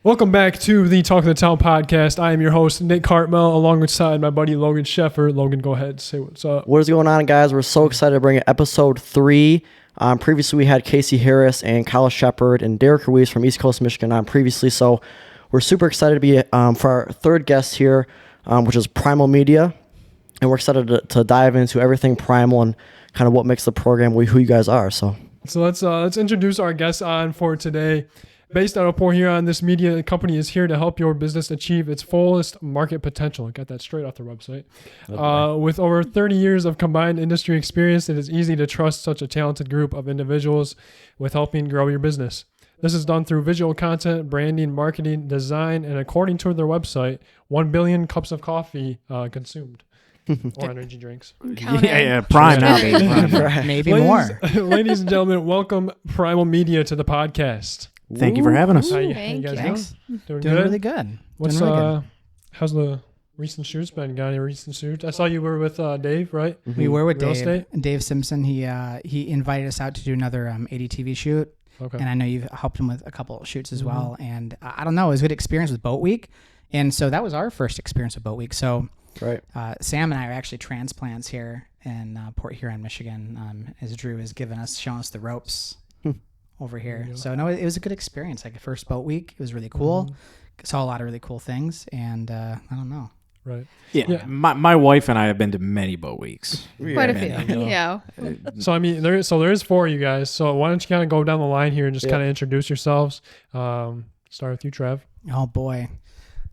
Welcome back to the Talk of the Town podcast. I am your host, Nick Cartmel, alongside my buddy Logan Sheffer. Logan, go ahead. Say what's up. What is going on, guys? We're so excited to bring it episode 3. Previously, we had Casey Harris and Kyle Shepard and Derek Ruiz from East Coast Michigan on previously. So we're super excited to be for our third guest here, which is Primal Media. And we're excited to dive into everything Primal and kind of what makes the program who you guys are. So let's introduce our guest on for today. Based out of Port Huron, this media company is here to help your business achieve its fullest market potential. I got that straight off the website. With over 30 years of combined industry experience, it is easy to trust such a talented group of individuals with helping grow your business. This is done through visual content, branding, marketing, design, and according to their website, 1 billion cups of coffee consumed. Or energy drinks. Prime now, baby. Maybe more. Ladies and gentlemen, welcome Primal Media to the podcast. Thank you for having us. How you guys doing? Doing really good. How's the recent shoots been? Got any recent shoots? I saw you were with Dave, right? Mm-hmm. We were with Real Dave. Estate? Dave Simpson. He invited us out to do another ADTV shoot. Okay. And I know you've helped him with a couple of shoots as well. And I don't know, it was a good experience with Boat Week. And so that was our first experience with Boat Week. So right. Sam and I are actually transplants here in Port Huron, Michigan, as Drew has showing us the ropes over here. Yeah. So no, it was a good experience. Like the first Boat Week, it was really cool. Saw a lot of really cool things, and I don't know. Right. Yeah. My wife and I have been to many boat weeks. Quite a few. Yeah. So I mean, there is 4 of you guys. So why don't you kind of go down the line here and just kind of introduce yourselves? Start with you, Trev. Oh boy,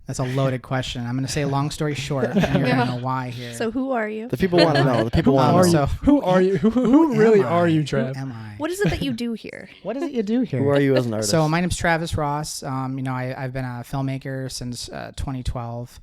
that's a loaded question. I'm going to say long story short, and you're going to know why here. So who are you? The people want to know. The people want to know. Who are you? Who really are you, Trev? Who am I? What is it that you do here? What is it you do here? Who are you as an artist? So my name's Travis Ross. I've been a filmmaker since 2012.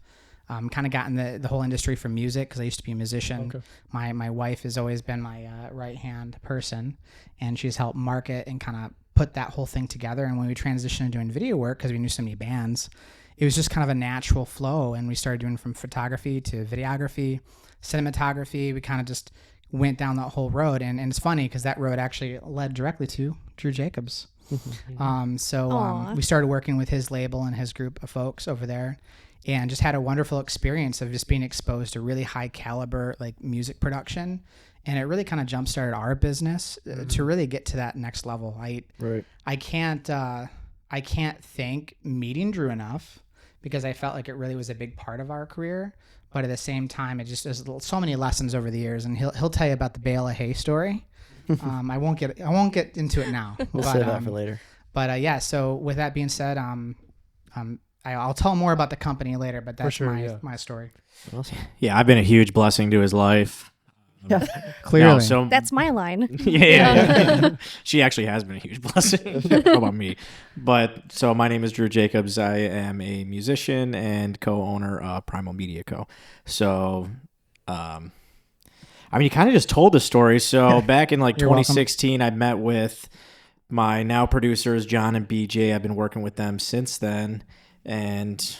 Kind of gotten the whole industry from music because I used to be a musician. Okay. My wife has always been my right-hand person, and she's helped market and kind of put that whole thing together. And when we transitioned to doing video work, because we knew so many bands, it was just kind of a natural flow. And we started doing from photography to videography, cinematography. We kind of just went down that whole road. And it's funny because that road actually led directly to Drew Jacobs. We started working with his label and his group of folks over there, and just had a wonderful experience of just being exposed to really high caliber like music production. And it really kind of jump started our business to really get to that next level. I can't thank meeting Drew enough, because I felt like it really was a big part of our career. But at the same time, it just there's so many lessons over the years, and he'll tell you about the bale of hay story. I won't get into it now. We'll save that for later. But so with that being said, I'll tell more about the company later. But that's my story. Awesome. Yeah, I've been a huge blessing to his life. Yeah, clearly. So That's my line. yeah. She actually has been a huge blessing. How about me? But so my name is Drew Jacobs. I am a musician and co-owner of Primal Media Co. So, you kind of just told the story. So back in 2016, I met with my now producers, John and BJ. I've been working with them since then, and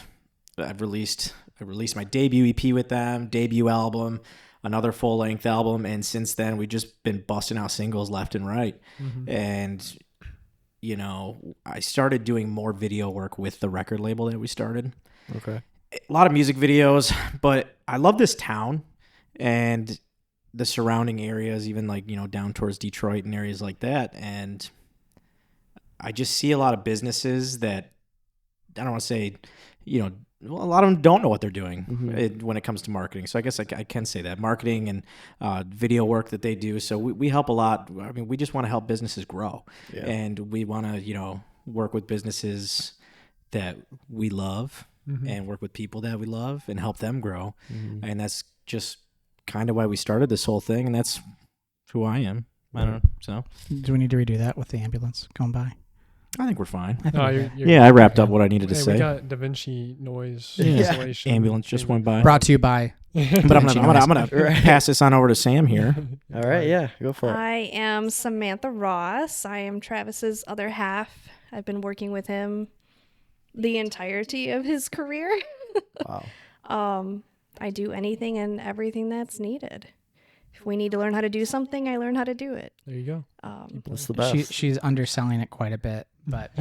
I've released my debut EP with them, debut album, another full-length album, and since then we've just been busting out singles left and right. And I started doing more video work with the record label that we started. Okay. A lot of music videos, but I love this town and the surrounding areas, even down towards Detroit and areas like that. And I just see a lot of businesses that, I don't want to say, a lot of them don't know what they're doing when it comes to marketing. So I guess I can say that marketing and video work that they do. So we help a lot. I mean, we just want to help businesses grow, and we want to, work with businesses that we love and work with people that we love and help them grow. And that's just kind of why we started this whole thing. And that's who I am. I don't know. So do we need to redo that with the ambulance going by? I think we're fine. I I wrapped up what I needed to say. We got Da Vinci noise installation. Ambulance just went by. Brought to you by. But I'm gonna pass this on over to Sam here. All right, yeah, go for it. I am Samantha Ross. I am Travis's other half. I've been working with him the entirety of his career. Wow. I do anything and everything that's needed. if we need to learn how to do something, I learn how to do it. There you go. That's the best. She's underselling it quite a bit, but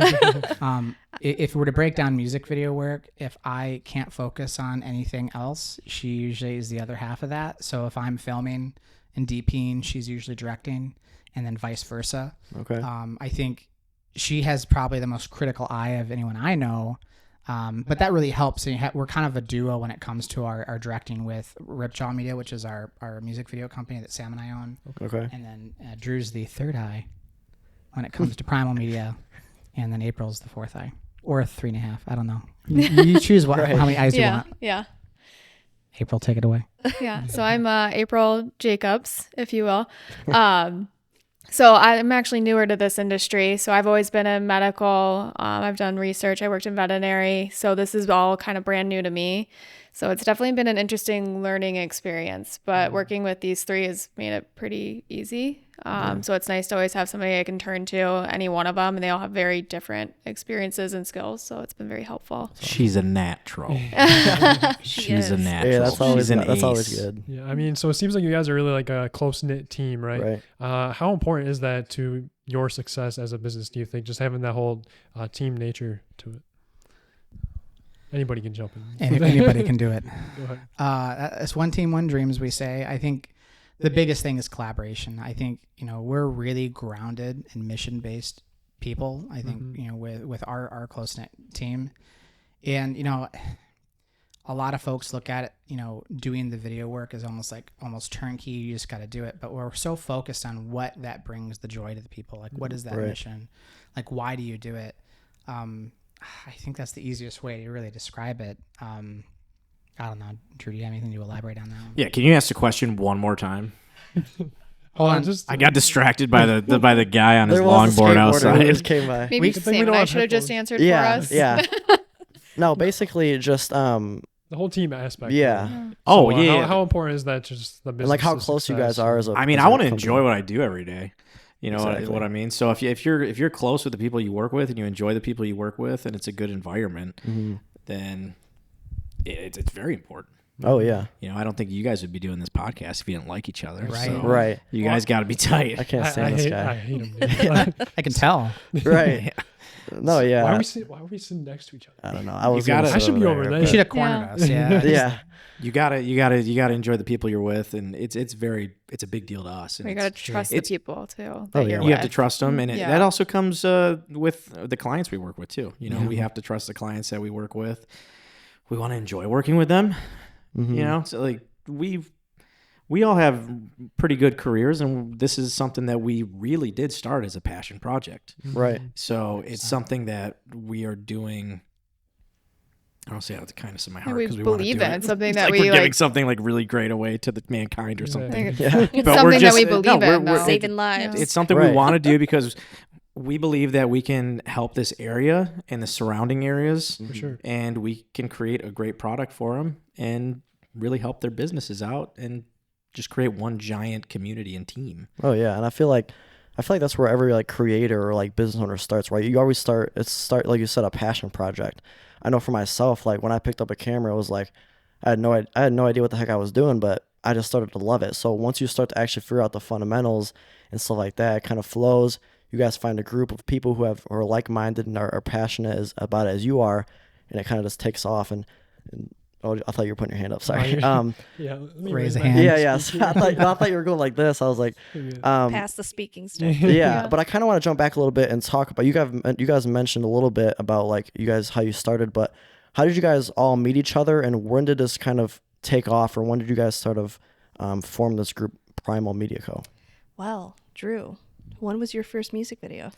if we were to break down music video work, if I can't focus on anything else, she usually is the other half of that. So if I'm filming and DPing, she's usually directing, and then vice versa. Okay. I think she has probably the most critical eye of anyone I know. But that really helps. We're kind of a duo when it comes to our directing with Ripjaw Media, which is our music video company that Sam and I own. Okay. And then Drew's the third eye when it comes to Primal Media. And then April's the fourth eye. Or 3.5. I don't know. You choose how many eyes you want. Yeah. April, take it away. Yeah. So I'm April Jacobs, if you will. So I'm actually newer to this industry. So I've always been in medical. I've done research. I worked in veterinary. So this is all kind of brand new to me. So it's definitely been an interesting learning experience. But working with these three has made it pretty easy. So it's nice to always have somebody I can turn to, any one of them. And they all have very different experiences and skills. So it's been very helpful. She's a natural. She's a natural. Yeah, that's always She's an always ace. good. Yeah, I mean, so it seems like you guys are really like a close-knit team, right? How important is that to your success as a business, do you think, just having that whole team nature to it? Anybody can jump in. Anybody can do it. Go ahead. It's one team, one dream, as we say. I think the biggest thing is collaboration. I think, we're really grounded and mission-based people, I think, with our close-knit team. And, a lot of folks look at it, doing the video work is almost turnkey. You just got to do it. But we're so focused on what that brings the joy to the people. Like, what is that mission? Like, why do you do it? I think that's the easiest way to really describe it. I don't know. Drew, do you have anything to elaborate on that one? Yeah, can you ask the question one more time? Hold on. I got distracted by the guy on his There was a longboard skateboarder who outside. just came by. Maybe Good thing we Sam don't and I have should have just headphones. answered for us. Yeah. No, basically just The whole team aspect. yeah. Oh, So, yeah. How important is that to just the business? And like how close you guys are as a I mean, as I a want to company. enjoy what I do every day. You know Exactly. what I mean? So if you're close with the people you work with and you enjoy the people you work with and it's a good environment, then it's very important. Oh yeah. I don't think you guys would be doing this podcast if you didn't like each other. Right. So Right. you guys got to be tight. I can't stand this I guy. hate him. Dude. I can tell. Right. No, yeah. Why are we sitting next to each other? I don't know. I was gotta- gonna I sit should be over there. You but- should have cornered us. Yeah. Yeah. You gotta enjoy the people you're with, and it's a big deal to us. And We got to trust the it's- people too. Oh, That yeah. you're you have to with. trust them, and Yeah. that also comes with the clients we work with too. We have to trust the clients that we work with. We want to enjoy working with them. So like we all have pretty good careers, and this is something that we really did start as a passion project. Right. So it's something that we are doing. I don't say out of the kindness of my heart we because we want to believe do in it. it. Something It's that like we we're giving like. something like really great away to the mankind or something. Yeah. It's But we're something that just- we no, believe we're- in. we're- though. Saving lives. It's something Right. we want to do because we believe that we can help this area and the surrounding areas, For sure. and we can create a great product for them and really help their businesses out and just create one giant community and team. Oh yeah, and I feel like that's where every like creator or like business owner starts, right? You always start like you said, a passion project. I know for myself, like when I picked up a camera, it was like I had no idea what the heck I was doing, but I just started to love it. So once you start to actually figure out the fundamentals and stuff like that, it kind of flows. You guys find a group of people who are like-minded and are passionate about it as you are, and it kind of just takes off. And oh, I thought you were putting your hand up. Sorry. Yeah. Let me Raise a my hand. Yeah, yeah. So I thought you were going like this. I was like, Past the speaking stage. yeah, but I kind of want to jump back a little bit and talk about you guys mentioned a little bit about like you guys how you started, but how did you guys all meet each other, and when did this kind of take off, or when did you guys sort of form this group, Primal Media Co? Well, Drew, when was your first music video?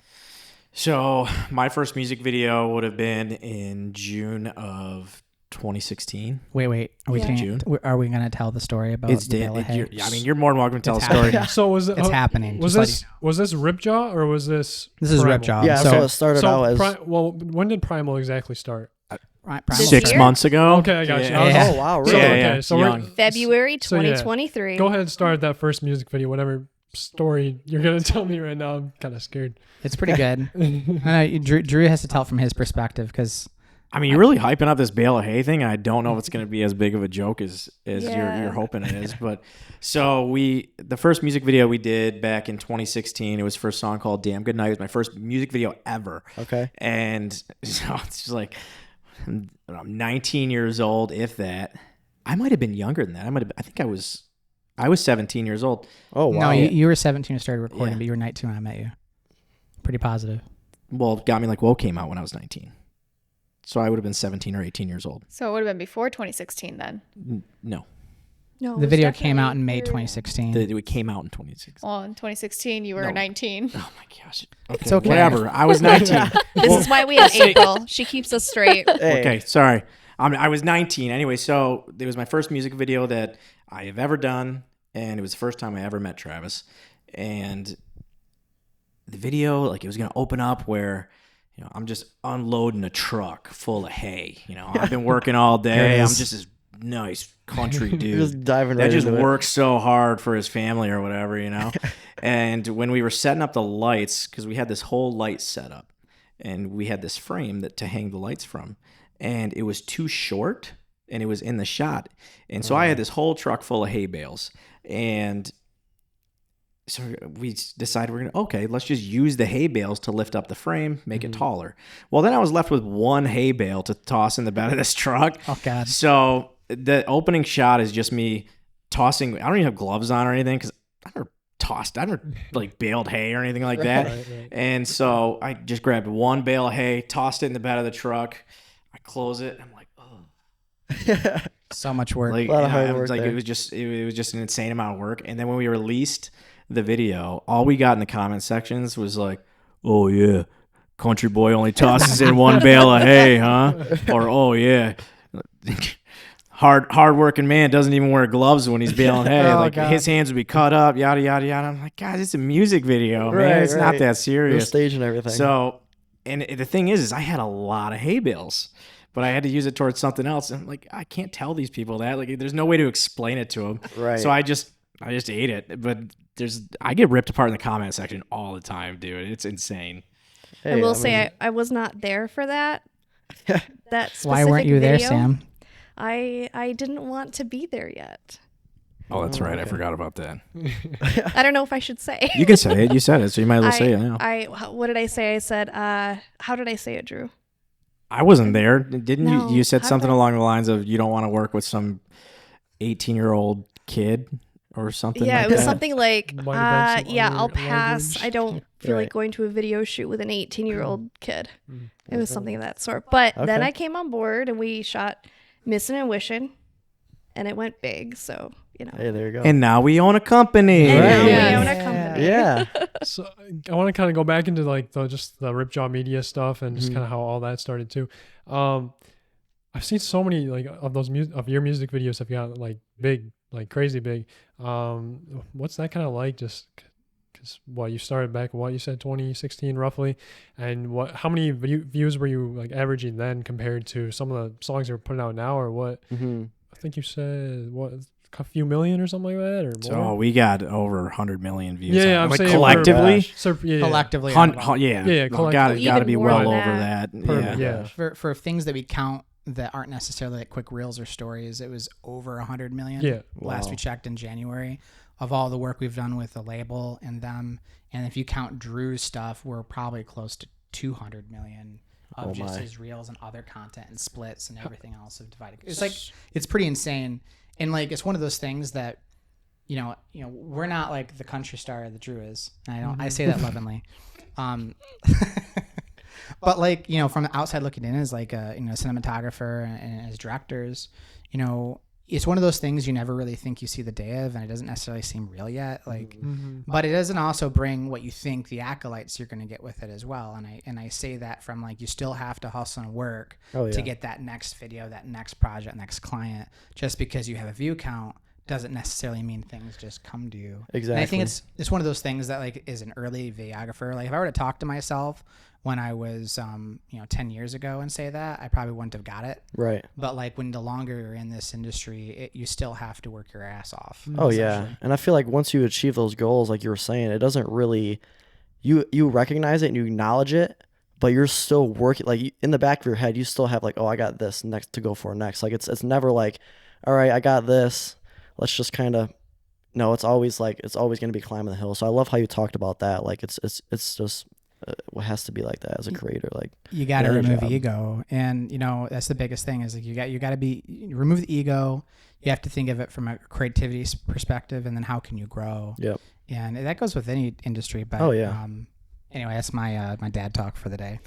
So my first music video would have been in June of 2016. Wait. June. Are we gonna tell the story about It's the Bella Hay? you're more than welcome to tell a It's story. happening. So was it? It's happening. Was just this Ripjaw or was this? This is Primal? Ripjaw. Yeah, so So- it started out as well, when did Primal exactly start? Right, This Primal 6 year? months ago. Okay, I got you. I was- Yeah. oh wow, So, really? okay, so we're young. February So, yeah. 2023. Go ahead and start that first music video, whatever story you're gonna tell me right now. I'm kind of scared. It's pretty good. Drew has to tell from his perspective because I mean, you're really hyping up this bale of hay thing. I don't know if it's going to be as big of a joke as you're hoping it is. But so the first music video we did back in 2016, it was for a song called Damn Good Night. It was my first music video ever. Okay. And so it's just like, I'm 19 years old, if that. I might have been younger than that. I think I was 17 years old. Oh, wow. No, you were 17 and started recording, Yeah. but you were 19 when I met you. Pretty positive. Well, Got Me Like Whoa came out when I was 19. So I would have been 17 or 18 years old. So it would have been before 2016 then. No. No, it The was video came out definitely in May through- 2016. It came out in 2016. Well, in 2016 you were No. 19. Oh my gosh. It's okay. Whatever. I was 19. This is why we have April. She keeps us straight. Hey. Okay, sorry. I was 19. Anyway, so it was my first music video that I have ever done, and it was the first time I ever met Travis. And the video, like, it was going to open up where, you know, I'm just unloading a truck full of hay. You know, I've been working all day. I'm just this nice country dude. Just diving that right just into it. works so hard for his family or whatever, you know. And when we were setting up the lights, because we had this whole light setup, and we had this frame to hang the lights from, and it was too short, and it was in the shot, and so I had this whole truck full of hay bales, and so we decided let's just use the hay bales to lift up the frame, make it taller. Well, then I was left with one hay bale to toss in the bed of this truck. Oh, God. So the opening shot is just me tossing. I don't even have gloves on or anything because I never like baled hay or anything like that. Right. And so I just grabbed one bale of hay, tossed it in the bed of the truck. I close it. And I'm like, oh, So much work. like, A lot of hard it was work like there. it was just an insane amount of work. And then when we released the video, all we got in the comment sections was like, "Oh yeah, country boy only tosses in one bale of hay, huh?" Or, "Oh yeah, hard working man doesn't even wear gloves when he's baling hay. Oh, like God. his hands would be cut up, yada yada yada." I'm like, guys, it's a music video, man. Right, It's not right. that No serious. stage and everything. So, and the thing is I had a lot of hay bales, but I had to use it towards something else. And I'm like, I can't tell these people that. Like, there's no way to explain it to them. Right. So I just ate it. But I get ripped apart in the comment section all the time, dude. It's insane. Hey, I will mean, say I was not there for that. That specific Why weren't you there, video. Sam? I didn't want to be there yet. Oh, that's right. I okay. forgot about that. I don't know if I should say. You can say it. You said it, so you might as well say it now. What did I say? I said, how did I say it, Drew? I wasn't there. Didn't No, you? You said how something did I- along the lines of you don't want to work with some 18-year-old kid or something Yeah, like it was that. something like, Might have been some yeah, other I'll pass. language. I don't feel Right. like going to a video shoot with an 18-year-old kid. Mm. It was something of that sort. But then Okay. I came on board and we shot Missing and Wishing, and it went big. So, you know. Hey, there you go. And now we own a company. And now Right. we Yeah. own a company. yeah. So I want to kind of go back into like just the Ripjaw Media stuff and just Mhm. kind of how all that started too. I've seen so many like of those of your music videos have got like big, like crazy big. What's that kind of like? Just because you started back what you said 2016 roughly, and how many views were you like averaging then compared to some of the songs you're putting out now, or what? Mm-hmm. I think you said a few million or something like that, or So more. we got over 100 million views. Yeah, on I'm it. saying collectively. So, yeah, Collectively. Yeah, Yeah, got collectively. to be Even more well than over that. that. Per- Yeah. yeah. For things that we count that aren't necessarily like quick reels or stories, it was over 100 million. Yeah. Last Wow. we checked in January, of all the work we've done with the label and them. And if you count Drew's stuff, we're probably close to 200 million of Oh just my. his reels and other content and splits and everything else of divided. It's like, it's pretty insane. And like, it's one of those things that, you know, we're not like the country star that Drew is. And I say that lovingly. But like, you know, from the outside looking in as like a, cinematographer and as directors, it's one of those things you never really think you see the day of, and it doesn't necessarily seem real yet. Like, but it doesn't also bring what you think the acolytes you're going to get with it as well. And I say that from like, you still have to hustle and work Oh, to yeah. get that next video, that next project, next client. Just because you have a view count doesn't necessarily mean things just come to you. Exactly. And I think it's one of those things that like is an early videographer. Like if I were to talk to myself when I was 10 years ago and say that, I probably wouldn't have got it. Right. But like when the longer you're in this industry, you still have to work your ass off. Oh yeah, essentially. and I feel like once you achieve those goals, like you were saying, it doesn't really, you recognize it and you acknowledge it, but you're still working, like in the back of your head, you still have like, oh, I got this next to go for next. Like it's never like, all right, I got this. Let's just kind of, no, it's always like, it's always going to be climbing the hill. So I love how you talked about that. Like it's just, it has to be like that as a creator. Like You got to your remove job. ego. And, that's the biggest thing is like you got to remove the ego. You have to think of it from a creativity perspective, and then how can you grow? Yep. And that goes with any industry. But, Oh, yeah. Anyway, that's my my dad talk for the day.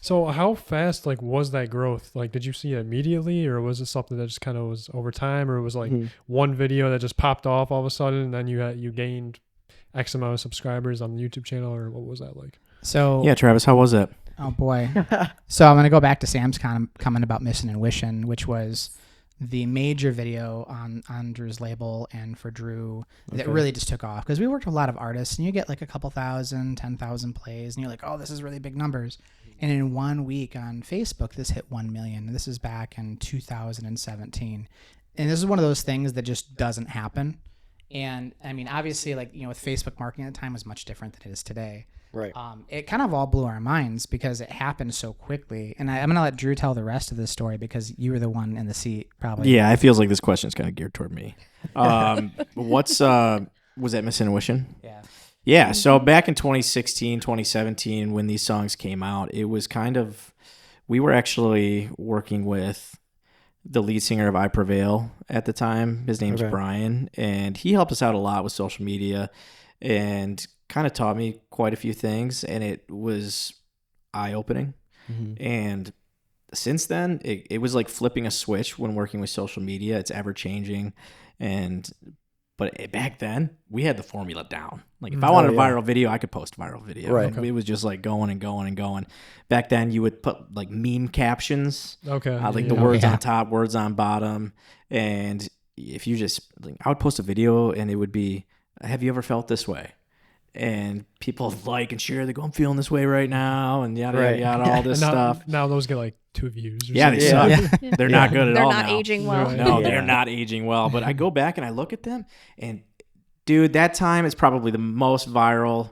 So how fast like was that growth? Like, did you see it immediately, or was it something that just kind of was over time, or it was like one video that just popped off all of a sudden, and then you gained X amount of subscribers on the YouTube channel, or what was that like? So Yeah, Travis, how was that? oh boy. So I'm gonna go back to Sam's comment about missing and wishing, which was the major video on Drew's label and for Drew that Okay. really just took off because we worked with a lot of artists, and you get like a couple thousand, 10,000 plays, and you're like, oh, this is really big numbers. And in 1 week on Facebook, this hit 1 million. This is back in 2017, and this is one of those things that just doesn't happen. And I mean, obviously, like with Facebook marketing at the time was much different than it is today. Right. It kind of all blew our minds because it happened so quickly. And I'm going to let Drew tell the rest of the story because you were the one in the seat probably. Yeah, it feels like this question is kind of geared toward me. Was that Missing and Wishing? Yeah. Yeah, so back in 2016, 2017, when these songs came out, it was we were actually working with the lead singer of I Prevail at the time. His name's Okay. Brian, and he helped us out a lot with social media and kind of taught me quite a few things, and it was eye-opening. And since then, it was like flipping a switch when working with social media. It's ever-changing, but back then, we had the formula down. Like, if I wanted a viral video, I could post a viral video. Right. It was just like going and going and going. Back then, you would put like meme captions, Okay. like the yeah. words Yeah. on top, words on bottom. And if you just, like, I would post a video and it would be, have you ever felt this way? And people like and share, they go, I'm feeling this way right now, and yada, Right. yada, yada, all this And stuff. now those get like 2 views. Or Yeah, they something. suck. Yeah. They're not good at They're all not now. aging well. Right. No, Yeah. they're not aging well. But I go back and I look at them, and dude, that time is probably the most viral.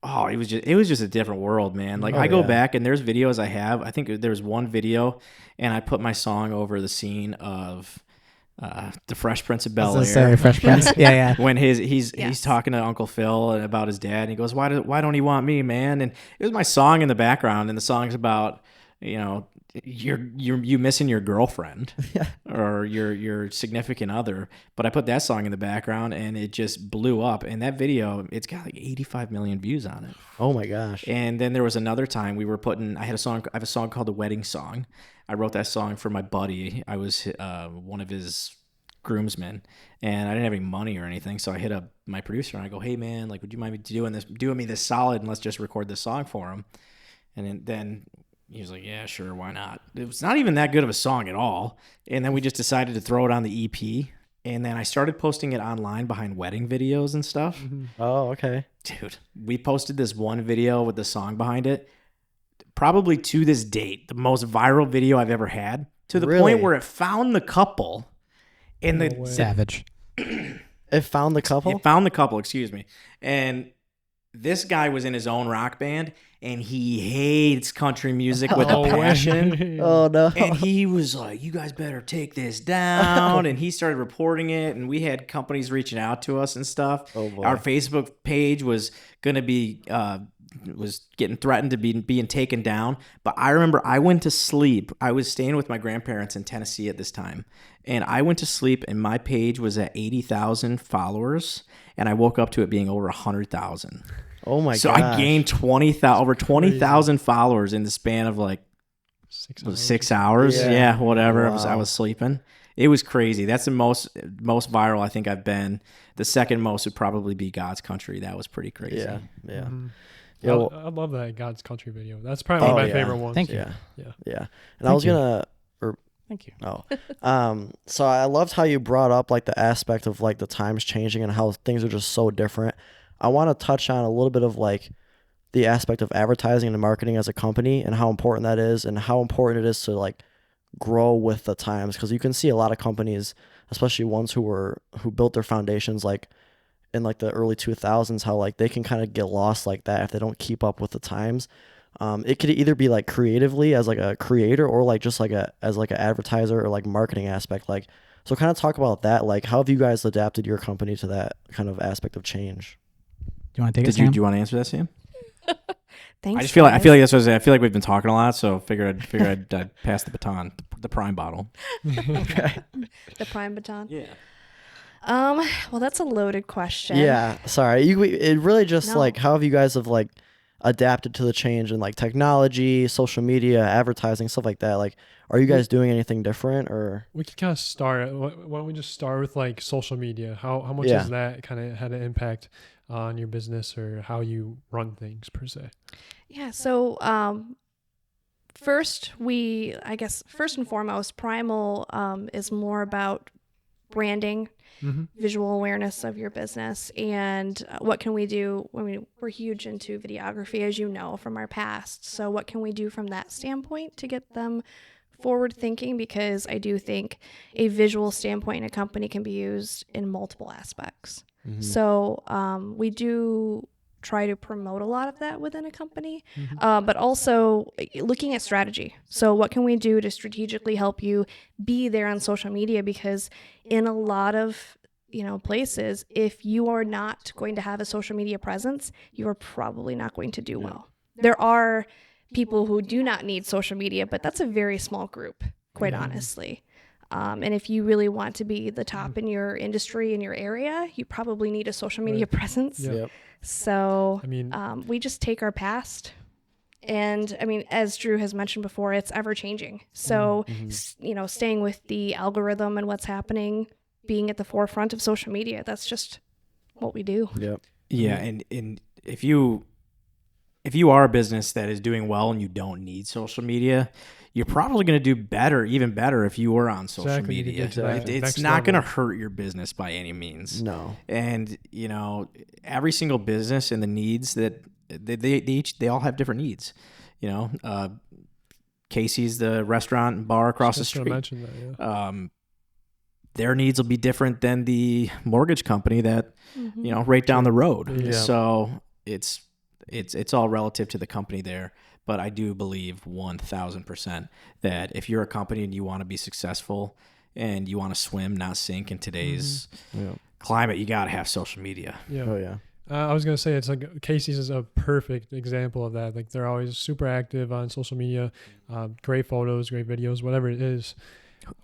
Oh, it was just a different world, man. Like, Oh, I go yeah. back and there's videos I have. I think there was one video, and I put my song over the scene of the Fresh Prince of Bel Air. Fresh Prince. Yeah, yeah. When he's Yes. talking to Uncle Phil about his dad, and he goes, why don't he want me, man? And it was my song in the background, and the song's about you missing your girlfriend or your significant other. But I put that song in the background, and it just blew up. And that video, it's got like 85 million views on it. Oh my gosh. And then there was another time I have a song called The Wedding Song. I wrote that song for my buddy. I was one of his groomsmen, and I didn't have any money or anything. So I hit up my producer and I go, hey man, like, would you mind me doing me this solid, and let's just record this song for him. And then he was like, yeah, sure, why not? It was not even that good of a song at all. And then we just decided to throw it on the EP. And then I started posting it online behind wedding videos and stuff. Oh, okay. Dude, we posted this one video with the song behind it. Probably to this date, the most viral video I've ever had, to the Really? point where it found the couple. And No way. Savage. It found the couple? It found the couple, excuse me. And this guy was in his own rock band, and he hates country music with Oh, a passion. way. Oh no. And he was like, you guys better take this down. And he started reporting it. And we had companies reaching out to us and stuff. Oh, boy. Our Facebook page was going to be, was getting threatened to being taken down. But I remember I went to sleep. I was staying with my grandparents in Tennessee at this time. And I went to sleep, and my page was at 80,000 followers. And I woke up to it being over 100,000. Oh my So gosh. I gained over 20,000 followers in the span of like 6 was hours. 6 hours. Yeah. Yeah, whatever. I Wow. was sleeping. It was crazy. That's the most viral I think I've been. The second most would probably be God's Country. That was pretty crazy. Yeah, yeah. Mhm. Yeah, well- I love that God's Country video. That's probably one Oh, of my yeah. favorite ones. Thank you. Yeah. Yeah. Yeah. And I was you. gonna Thank you. so I loved how you brought up like the aspect of like the times changing and how things are just so different. I want to touch on a little bit of like the aspect of advertising and marketing as a company and how important that is and how important it is to like grow with the times, because you can see a lot of companies, especially ones who built their foundations like in like the early 2000s, how like they can kind of get lost like that if they don't keep up with the times. It could either be like creatively as like a creator or like just like as like an advertiser or like marketing aspect. Like, so kind of talk about that. Like, how have you guys adapted your company to that kind of aspect of change? Do you want to take it, Do Sam? you want to answer that, Sam? Thanks. I just feel like guys. I feel like we've been talking a lot, so figured I'd pass the baton, the prime bottle. Okay. The prime baton. Yeah. Well, that's a loaded question. Yeah, sorry. It really just No. like how have you guys have like adapted to the change in like technology, social media, advertising, stuff like that? Like, are you guys doing anything different or? We could kind of start. Why don't we just start with like social media? How much Yeah. has that kind of had an impact on your business or how you run things per se? Yeah. So, first and foremost, Primal is more about branding, visual awareness of your business, and what can we do? I mean, we're huge into videography, as you know from our past. So, what can we do from that standpoint to get them forward thinking? Because I do think a visual standpoint in a company can be used in multiple aspects. So we do try to promote a lot of that within a company, but also looking at strategy. So what can we do to strategically help you be there on social media? Because in a lot of places, if you are not going to have a social media presence, you are probably not going to do well. There are people who do not need social media, but that's a very small group, quite honestly. And if you really want to be the top in your industry, in your area, you probably need a social media presence. Yeah. Yep. So I mean, we just take our past. And I mean, as Drew has mentioned before, it's ever changing. So, staying with the algorithm and what's happening, being at the forefront of social media, that's just what we do. Yep. Yeah, and if you are a business that is doing well and you don't need social media, you're probably going to do even better if you were on social Exactly, you could media. get to that It's next not going to level. hurt your business by any means. No. And every single business and the needs that they all have different needs. Casey's, the restaurant and bar across the just gonna street. mention that, yeah. Their needs will be different than the mortgage company that right down the road. Yeah. So it's all relative to the company there. But I do believe 1,000% that if you're a company and you want to be successful and you want to swim, not sink in today's climate, you got to have social media. Yeah. Oh yeah. I was gonna say it's like Casey's is a perfect example of that. Like they're always super active on social media, great photos, great videos, whatever it is.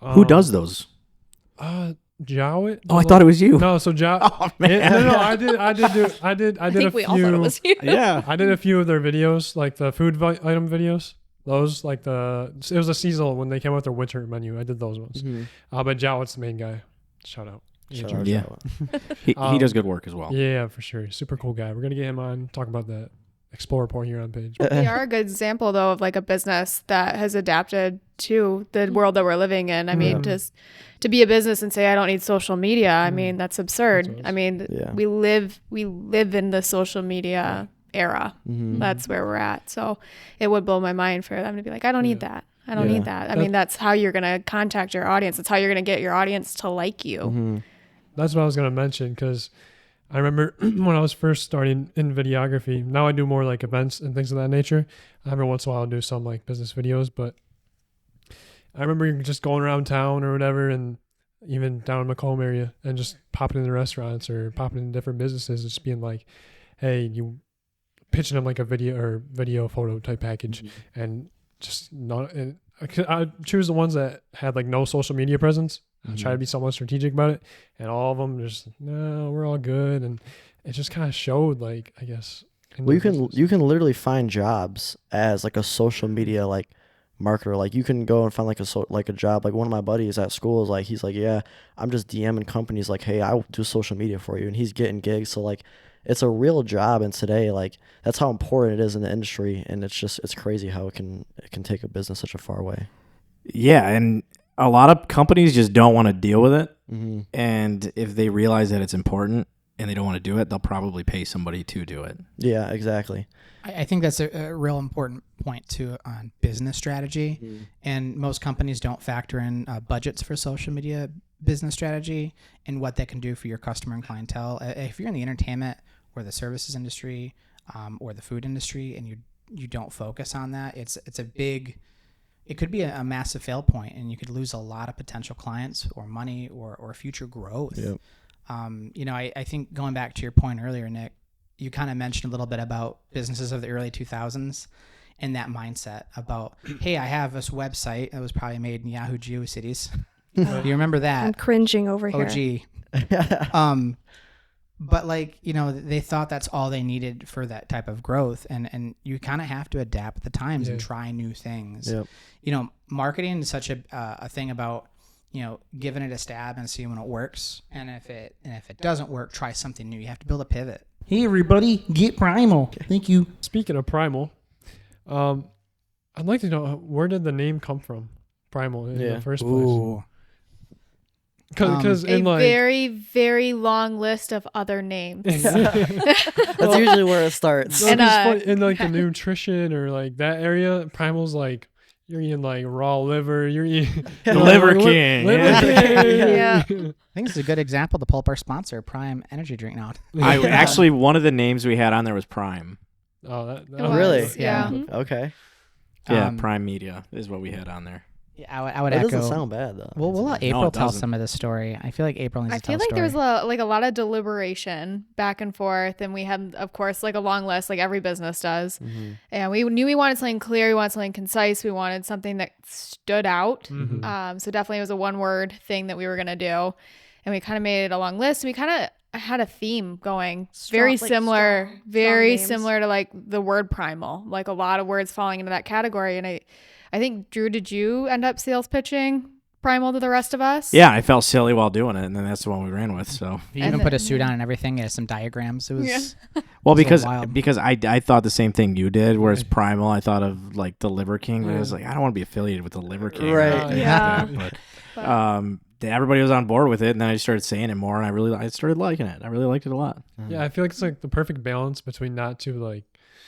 Who does those? Jowett. Oh, I thought it was you. No, so Jowett. Oh, man. No, I did I a think we few. all thought it was you. Yeah. I did a few of their videos, like the food item videos. Those it was a seasonal when they came out with their winter menu. I did those ones. But Jowett's the main guy. Shout out. Shout George. out, Yeah. shout out. He does good work as well. Yeah, for sure. Super cool guy. We're gonna get him on, talk about that Explore Report here on page. They are a good example, though, of like a business that has adapted to the world that we're living in. I mean, just to be a business and say I don't need social media, I mean, that's absurd. That's I mean, Yeah. we live in the social media era. Mm-hmm. That's where we're at. So it would blow my mind for them to be like, I don't need that. I don't Yeah. need that. I mean, that's how you're gonna contact your audience. That's how you're gonna get your audience to like you. Mm-hmm. That's what I was gonna mention because I remember when I was first starting in videography. Now I do more like events and things of that nature. Every once in a while I'll do some like business videos, but I remember just going around town or whatever, and even down in Macomb area, and just popping into restaurants or popping into different businesses, just being like, "Hey, you," pitching them like a video photo type package, and just not. And I choose the ones that had like no social media presence. I try to be somewhat strategic about it, and all of them just no, we're all good, and it just kind of showed like I guess. Well, you can literally find jobs as like a social media like marketer. Like you can go and find like a job. Like one of my buddies at school is like, he's like, yeah, I'm just DMing companies like, hey, I'll do social media for you, and he's getting gigs. So like, it's a real job, and today like that's how important it is in the industry, and it's crazy how it can take a business such a far way. Yeah, and a lot of companies just don't want to deal with it. Mm-hmm. And if they realize that it's important and they don't want to do it, they'll probably pay somebody to do it. Yeah, exactly. I think that's a real important point too on business strategy. And most companies don't factor in budgets for social media business strategy and what that can do for your customer and clientele. If you're in the entertainment or the services industry or the food industry and you you don't focus on that, it could be a massive fail point, and you could lose a lot of potential clients or money or future growth. Yep. I think going back to your point earlier, Nick, you kind of mentioned a little bit about businesses of the early 2000s and that mindset about, hey, I have this website that was probably made in Yahoo GeoCities. You remember that? I'm cringing over here. OG. But they thought that's all they needed for that type of growth. And you kind of have to adapt with the times and try new things. Yep. Marketing is such a thing about, giving it a stab and seeing when it works. And if it doesn't work, try something new. You have to build a pivot. Hey, everybody, get Primal. Thank you. Speaking of Primal, I'd like to know, where did the name come from? Primal in the first place. Ooh. Because a very, very long list of other names. That's usually where it starts. in the nutrition or like that area, Primal's like, you're eating like raw liver. You're eating Liver King. Liver King. Yeah. I think it's a good example to pull up our sponsor, Prime Energy Drink now. Actually, one of the names we had on there was Prime. Oh, that It was, Really? Yeah. Okay. Yeah, Prime Media is what we had on there. Yeah, I would That echo. doesn't sound bad though. We'll let No, April it tell doesn't. some of the story. I feel like April needs I to tell feel like a there story. was a lot of deliberation back and forth, and we had, of course, like a long list, like every business does. Mm-hmm. And we knew we wanted something clear, we wanted something concise, we wanted something that stood out. Mhm. So definitely it was a one-word thing that we were gonna do, and we kind of made it a long list. We kind of had a theme going, very similar names. to like the word primal, like a lot of words falling into that category. And I think, Drew, did you end up sales pitching Primal to the rest of us? Yeah, I felt silly while doing it, and then that's the one we ran with. So, You And even put a then- suit on and everything. It has some diagrams. It was well, It's so because wild. I thought the same thing you did. Whereas Primal, I thought of like the Liver King, but I was like, I don't want to be affiliated with the Liver King, or Right. anything like Yeah. that. But- Everybody was on board with it, and then I started saying it more, and I started liking it. I really liked it a lot. Yeah, I feel like it's like the perfect balance between not too like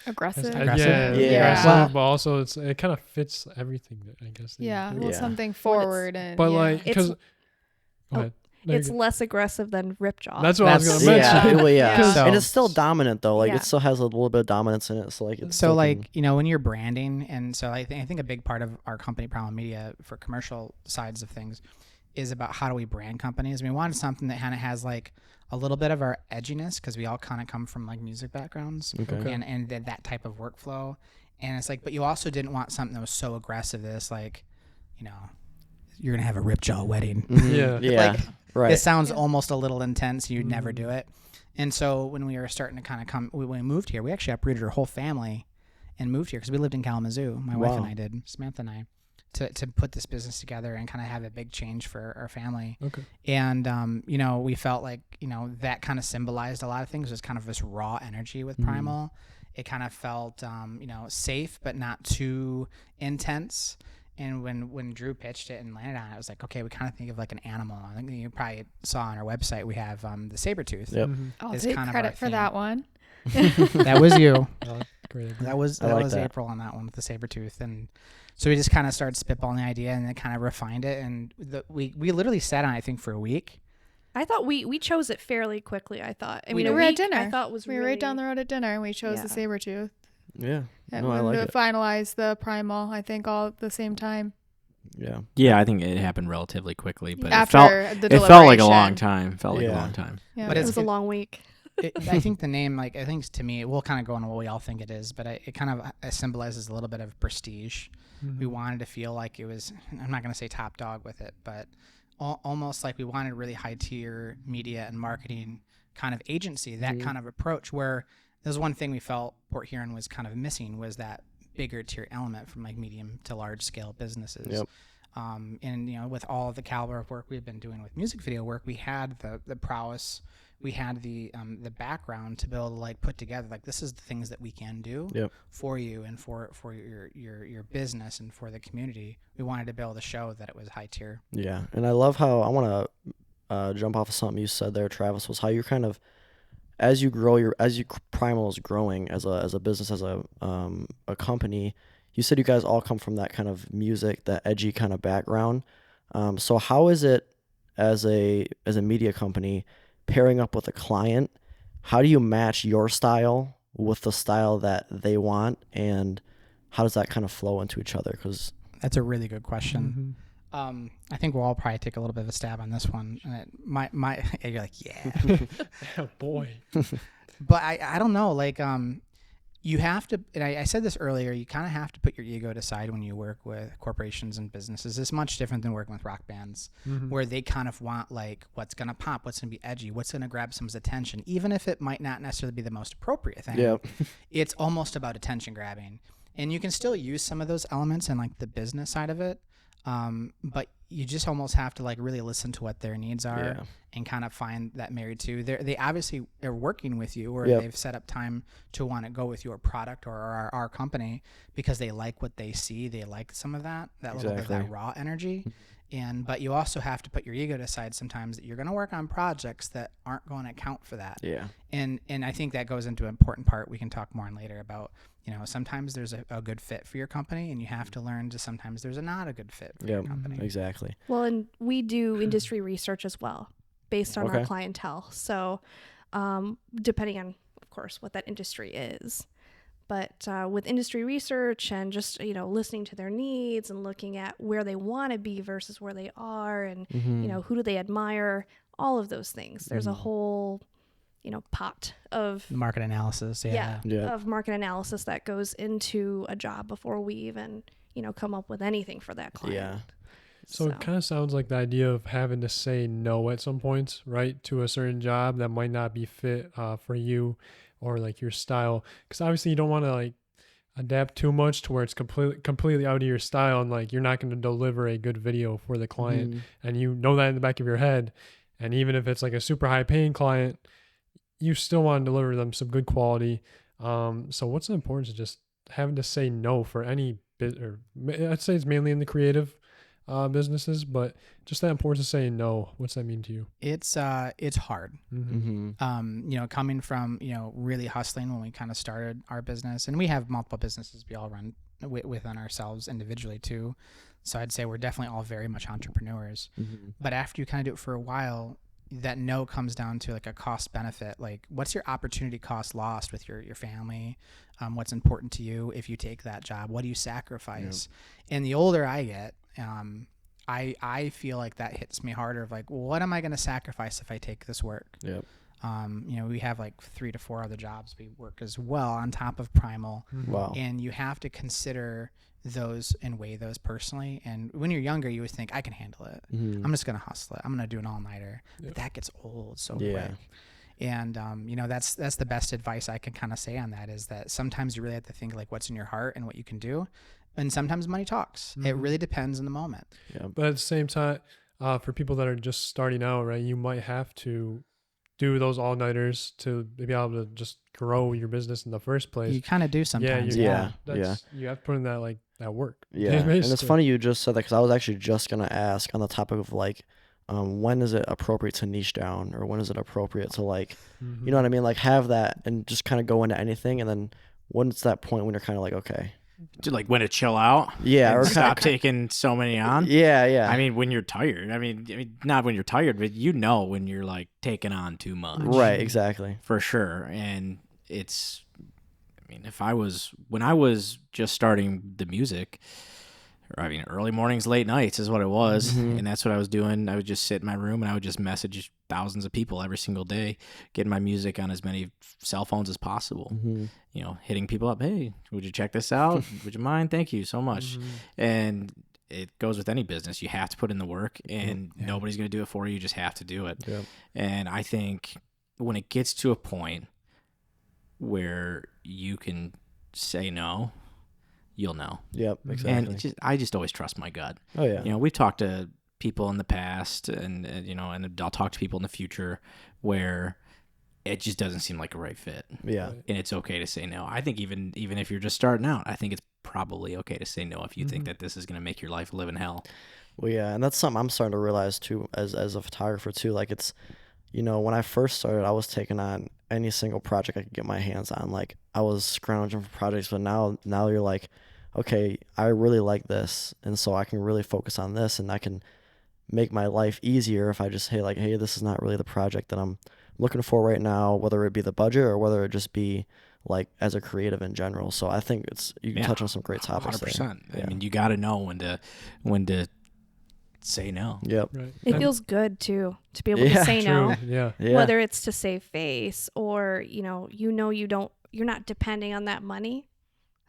Aggressive. Aggressive? yeah, Yeah. aggressive, Well- but also it kind of fits everything that I guess. that you Yeah, do. well, Yeah. something forward and But yeah. like, because It's- go ahead. No, It's you're good. less aggressive than Ripjaw. That's what I was That's- gonna Yeah, mention. well, yeah. Yeah. So- And it's still dominant though. Like Yeah. it still has a little bit of dominance in it. So like it's So still like, when you're branding, and so I think a big part of our company, Primal Media, for commercial sides of things, is about how do we brand companies. We wanted something that kind of has like a little bit of our edginess, because we all kind of come from like music backgrounds Okay. and that type of workflow. And it's like, but you also didn't want something that was so aggressive that it's like, you're gonna have a Ripjaw wedding. Yeah. yeah, Like, right. It sounds almost a little intense. You'd never do it. And so when we were starting to kind of when we moved here, we actually uprooted our whole family and moved here because we lived in Kalamazoo. My wife and Wow. I did, Samantha and I, to put this business together and kind of have a big change for our family. Okay. And, we felt like, that kind of symbolized a lot of things. It was kind of this raw energy with Primal. It kind of felt, safe, but not too intense. And when Drew pitched it and landed on it, I was like, okay, we kind of think of like an animal. I think you probably saw on our website, we have the saber-tooth. Yep. Mhm. I'll is take kind of our credit for thing. that one. That was you. Great. That was I like that. April on that one with the saber-tooth. And so we just kind of started spitballing the idea and then kind of refined it. And we literally sat on it, I think, for a week. I thought we chose it fairly quickly. I thought. I We mean, a were at week dinner. I thought was We really, were right down the road at dinner, and we chose the Yeah. saber tooth. Yeah. And No, I we like it. finalized the primal, I think, all at the same time. Yeah. Yeah, I think it happened relatively quickly, but After it the felt like a long deliberation. time. Felt like a Yeah. long time. Yeah. But It it's was a good. long week. I think the name, I think to me, we'll kind of go on what we all think it is, but it kind of symbolizes a little bit of prestige. Mhm. We wanted to feel like it was, I'm not going to say top dog with it, but almost like we wanted really high tier media and marketing kind of agency, that kind of approach, where there's one thing we felt Port Huron was kind of missing, was that bigger tier element from like medium to large scale businesses. Yep. And with all of the caliber of work we've been doing with music video work, we had the prowess, we had the background to be able to like put together like, this is the things that we can do Yep. for you and for your business and for the community. We wanted to be able to show that it was high tier. Yeah, and I love how I want to jump off of something you said there, Travis, was how you kind of, as you grow Primal is growing as a business, as a company. You said you guys all come from that kind of music, that edgy kind of background. So how is it as a media company pairing up with a client? How do you match your style with the style that they want, and how does that kind of flow into each other? Because That's a really good question. I think we'll all probably take a little bit of a stab on this one. My you're like, yeah. Oh boy. But I don't know. Like, you have to, and I said this earlier, you kind of have to put your ego to side when you work with corporations and businesses. It's much different than working with rock bands, where they kind of want like what's going to pop, what's going to be edgy, what's going to grab someone's attention, even if it might not necessarily be the most appropriate thing. Yep. It's almost about attention grabbing. And you can still use some of those elements in like the business side of it. But you just almost have to like really listen to what their needs are and kind of find that married to. They obviously are working with you, or they've set up time to want to go with your product or our company because they like what they see. They like some of that little bit of that raw energy. But you also have to put your ego aside sometimes, that you're going to work on projects that aren't going to account for that. Yeah. And I think that goes into an important part we can talk more on later about, sometimes there's a good fit for your company, and you have to learn to sometimes there's not a good fit for your company. Exactly. Well, and we do industry research as well based on our clientele. So depending on, of course, what that industry is. But with industry research and just, listening to their needs and looking at where they want to be versus where they are, and, who do they admire, all of those things. There's a whole, pot of market analysis. Of market analysis that goes into a job before we even, come up with anything for that client. Yeah. So it kind of sounds like the idea of having to say no at some points, right, to a certain job that might not be fit for you or like your style. Because obviously you don't want to like adapt too much to where it's completely out of your style, and like you're not going to deliver a good video for the client, and you know that in the back of your head. And even if it's like a super high paying client, you still want to deliver them some good quality. So what's the importance of just having to say no for any bit, or I'd say it's mainly in the creative businesses, but just that importance of saying no, what's that mean to you? It's hard. Coming from, really hustling when we kind of started our business, and we have multiple businesses we all run within ourselves individually too. So I'd say we're definitely all very much entrepreneurs, but after you kind of do it for a while, that no comes down to like a cost benefit. Like, what's your opportunity cost lost with your family? What's important to you if you take that job? What do you sacrifice? And the older I get, I feel like that hits me harder of like, well, what am I going to sacrifice if I take this work? Yep. We have like 3 to 4 other jobs we work as well on top of Primal. Wow. And you have to consider those and weigh those personally. And when you're younger, you always think, I can handle it. I'm just going to hustle it. I'm going to do an all-nighter. But that gets old so quick. And, that's the best advice I can kind of say on that, is that sometimes you really have to think like what's in your heart and what you can do. And sometimes money talks. It really depends on the moment. Yeah. But at the same time, for people that are just starting out, right, you might have to do those all-nighters to be able to just grow your business in the first place. You kind of do sometimes. You have to put in that work. Yeah. And it's funny you just said that, because I was actually just going to ask on the topic of like, when is it appropriate to niche down, or when is it appropriate to like, you know what I mean? Like have that and just kind of go into anything. And then when's that point when you're kind of like, okay. To like when to chill out. Yeah. Or stop taking so many on. Yeah. I mean, when you're tired. I mean, not when you're tired, but when you're like taking on too much. Right. Exactly. For sure. And when I was just starting the music, early mornings, late nights is what it was. And that's what I was doing. I would just sit in my room and I would just message thousands of people every single day, getting my music on as many cell phones as possible. Hitting people up. Hey, would you check this out? Would you mind? Thank you so much. And it goes with any business. You have to put in the work, and nobody's going to do it for you. You just have to do it. Yep. And I think when it gets to a point where you can say no, you'll know. Yep, exactly. And I just always trust my gut. Oh yeah. We've talked to people in the past, and and I'll talk to people in the future where it just doesn't seem like a right fit. Yeah. And it's okay to say no. I think even if you're just starting out, I think it's probably okay to say no if you think that this is going to make your life live in hell. Well, yeah, and that's something I'm starting to realize too, as a photographer too. Like it's, when I first started, I was taking on any single project I could get my hands on. Like I was scrounging for projects, but now you're like, okay, I really like this, and so I can really focus on this, and I can make my life easier if I just hey, this is not really the project that I'm looking for right now, whether it be the budget or whether it just be like as a creative in general. So I think you can touch on some great topics 100%. there. I mean, you got to know when to say no. Yep. Right. It And- feels good too to be able Yeah, to say True. no, Yeah. Yeah. whether it's to save face or you're not depending on that money.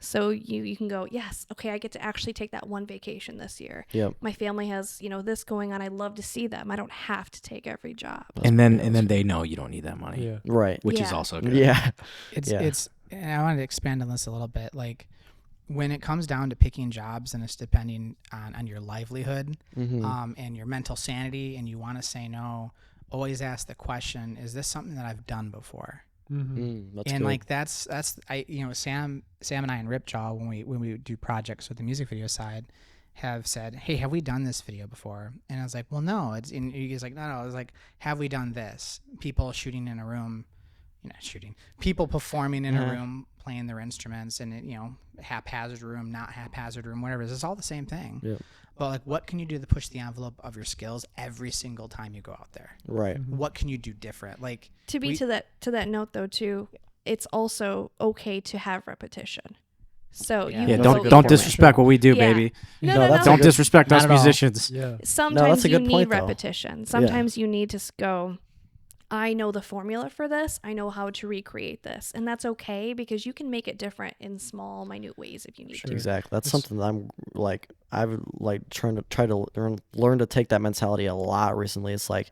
So you can go, yes, okay, I get to actually take that one vacation this year. Yep. My family has, this going on. I love to see them. I don't have to take every job. And then they know you don't need that money, Yeah. Right. which is Yeah. also good. Yeah. It's and I wanted to expand on this a little bit. Like when it comes down to picking jobs and it's depending on your livelihood Mm-hmm. and your mental sanity and you want to say no, always ask the question, is this something that I've done before? Mm-hmm. That's And good. like that's Sam and I and Ripjaw when we do projects with the music video side have said, hey, have we done this video before? And I was like, well, no. And he's like, no. I was like, have we done this? People shooting in a room, people performing in a room, playing their instruments, and haphazard room, not haphazard room, whatever. It's all the same thing. Yep. But like, what can you do to push the envelope of your skills every single time you go out there? Right. What can you do different? Like To be to that note though too, it's also okay to have repetition. So Yeah. you Yeah, can That's a go good don't point. disrespect what we do, Yeah. baby. No, No, no, that's no. a Don't disrespect Not us at all. musicians. Yeah. Sometimes a you good need point, though. repetition. Sometimes you need to go, I know the formula for this. I know how to recreate this. And that's okay because you can make it different in small, minute ways if you need to. Exactly. That's It's- something that I've try to learn to take that mentality a lot recently. It's like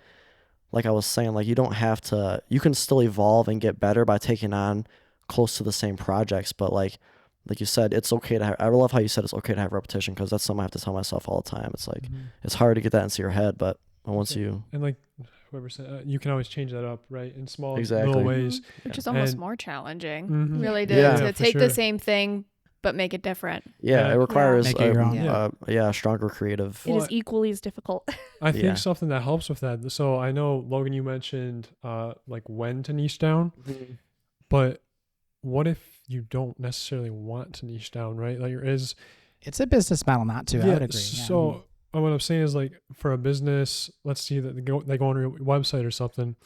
I was saying, like you don't have to, you can still evolve and get better by taking on close to the same projects. But like you said, it's okay to have, I love how you said it's okay to have repetition because that's something I have to tell myself all the time. It's like, Mhm. it's hard to get that into your head, but once you, And like whoever said, you can always change that up, right? In small Exactly. little ways. Which is almost And- more challenging, Mhm. really, to, Yeah. to Yeah, for take sure. the same thing but make it different. yeah, Yeah. it requires Make it your own. a stronger creative. It is Well, equally as difficult. I think Yeah. something that helps with that. So I know Logan, you mentioned like when to niche down, but what if you don't necessarily want to niche down, right? Like it's a business model not to. I would agree. So what I'm saying is like for a business, let's see that they go on your website or something.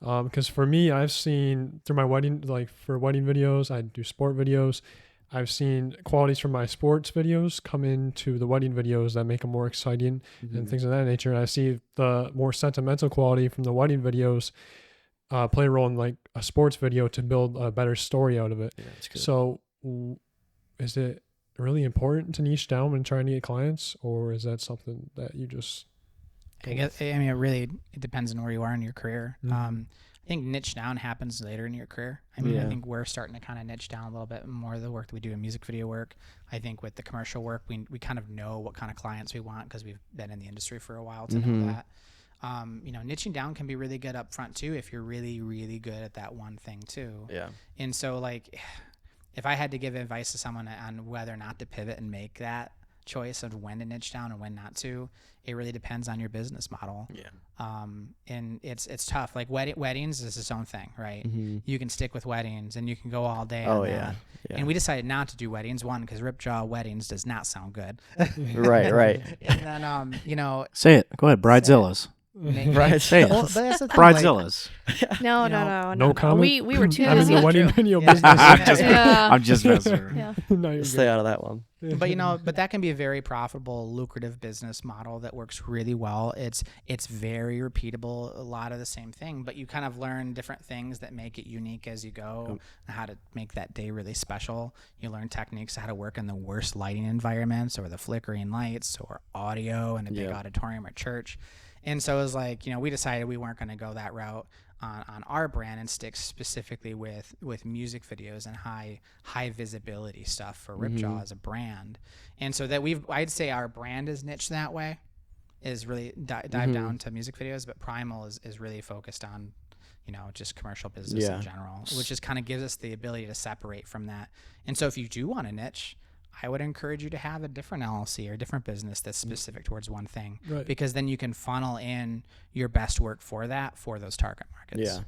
Because for me, I've seen through my wedding, like for wedding videos, I do sport videos. I've seen qualities from my sports videos come into the wedding videos that make them more exciting and things of that nature. And I see the more sentimental quality from the wedding videos play a role in like a sports video to build a better story out of it. Yeah, that's good. So is it really important to niche down when trying to get clients, or is that something that you just I mean, it depends on where you are in your career. Mhm. I think niche down happens later in your career. I mean, I Yeah. think we're starting to kind of niche down a little bit more of the work that we do in music video work. I think with the commercial work, we kind of know what kind of clients we want because we've been in the industry for a while to Mhm. know that. Niching down can be really good up front too if you're really, really good at that one thing too. Yeah. And so, like, if I had to give advice to someone on whether or not to pivot and make that choice of when to niche down and when not to, it really depends on your business model. Yeah. And it's tough. Like weddings is its own thing, right? Mhm. You can stick with weddings and you can go all day. Oh on yeah. that. Yeah. And we decided not to do weddings. One, because Ripjaw weddings does not sound good. Right. Right. And then Say it. Go ahead. Bridezillas. Right. Say it. Well, but that's the thing, like, Bridezillas. No, You no, know, no, no no. comment? We were too Yeah. I'm in busy. the wedding True. video Yeah. business. I'm just, Yeah. I'm just messing with her. Yeah. No, you're Stay good. out of that one. But that can be a very profitable, lucrative business model that works really well. It's very repeatable, a lot of the same thing, but you kind of learn different things that make it unique as you go, and how to make that day really special. You learn techniques how to work in the worst lighting environments or the flickering lights or audio in a big auditorium or church. And so it was like, we decided we weren't going to go that route on our brand and stick specifically with music videos and high visibility stuff for Ripjaw as a brand. And so that I'd say our brand is niche that way, is really dive down to music videos, but Primal is really focused on just commercial business in general, which just kind of gives us the ability to separate from that. And so if you do want a niche, I would encourage you to have a different LLC or a different business that's specific towards one thing, Right. because then you can funnel in your best work for those target markets. Yeah.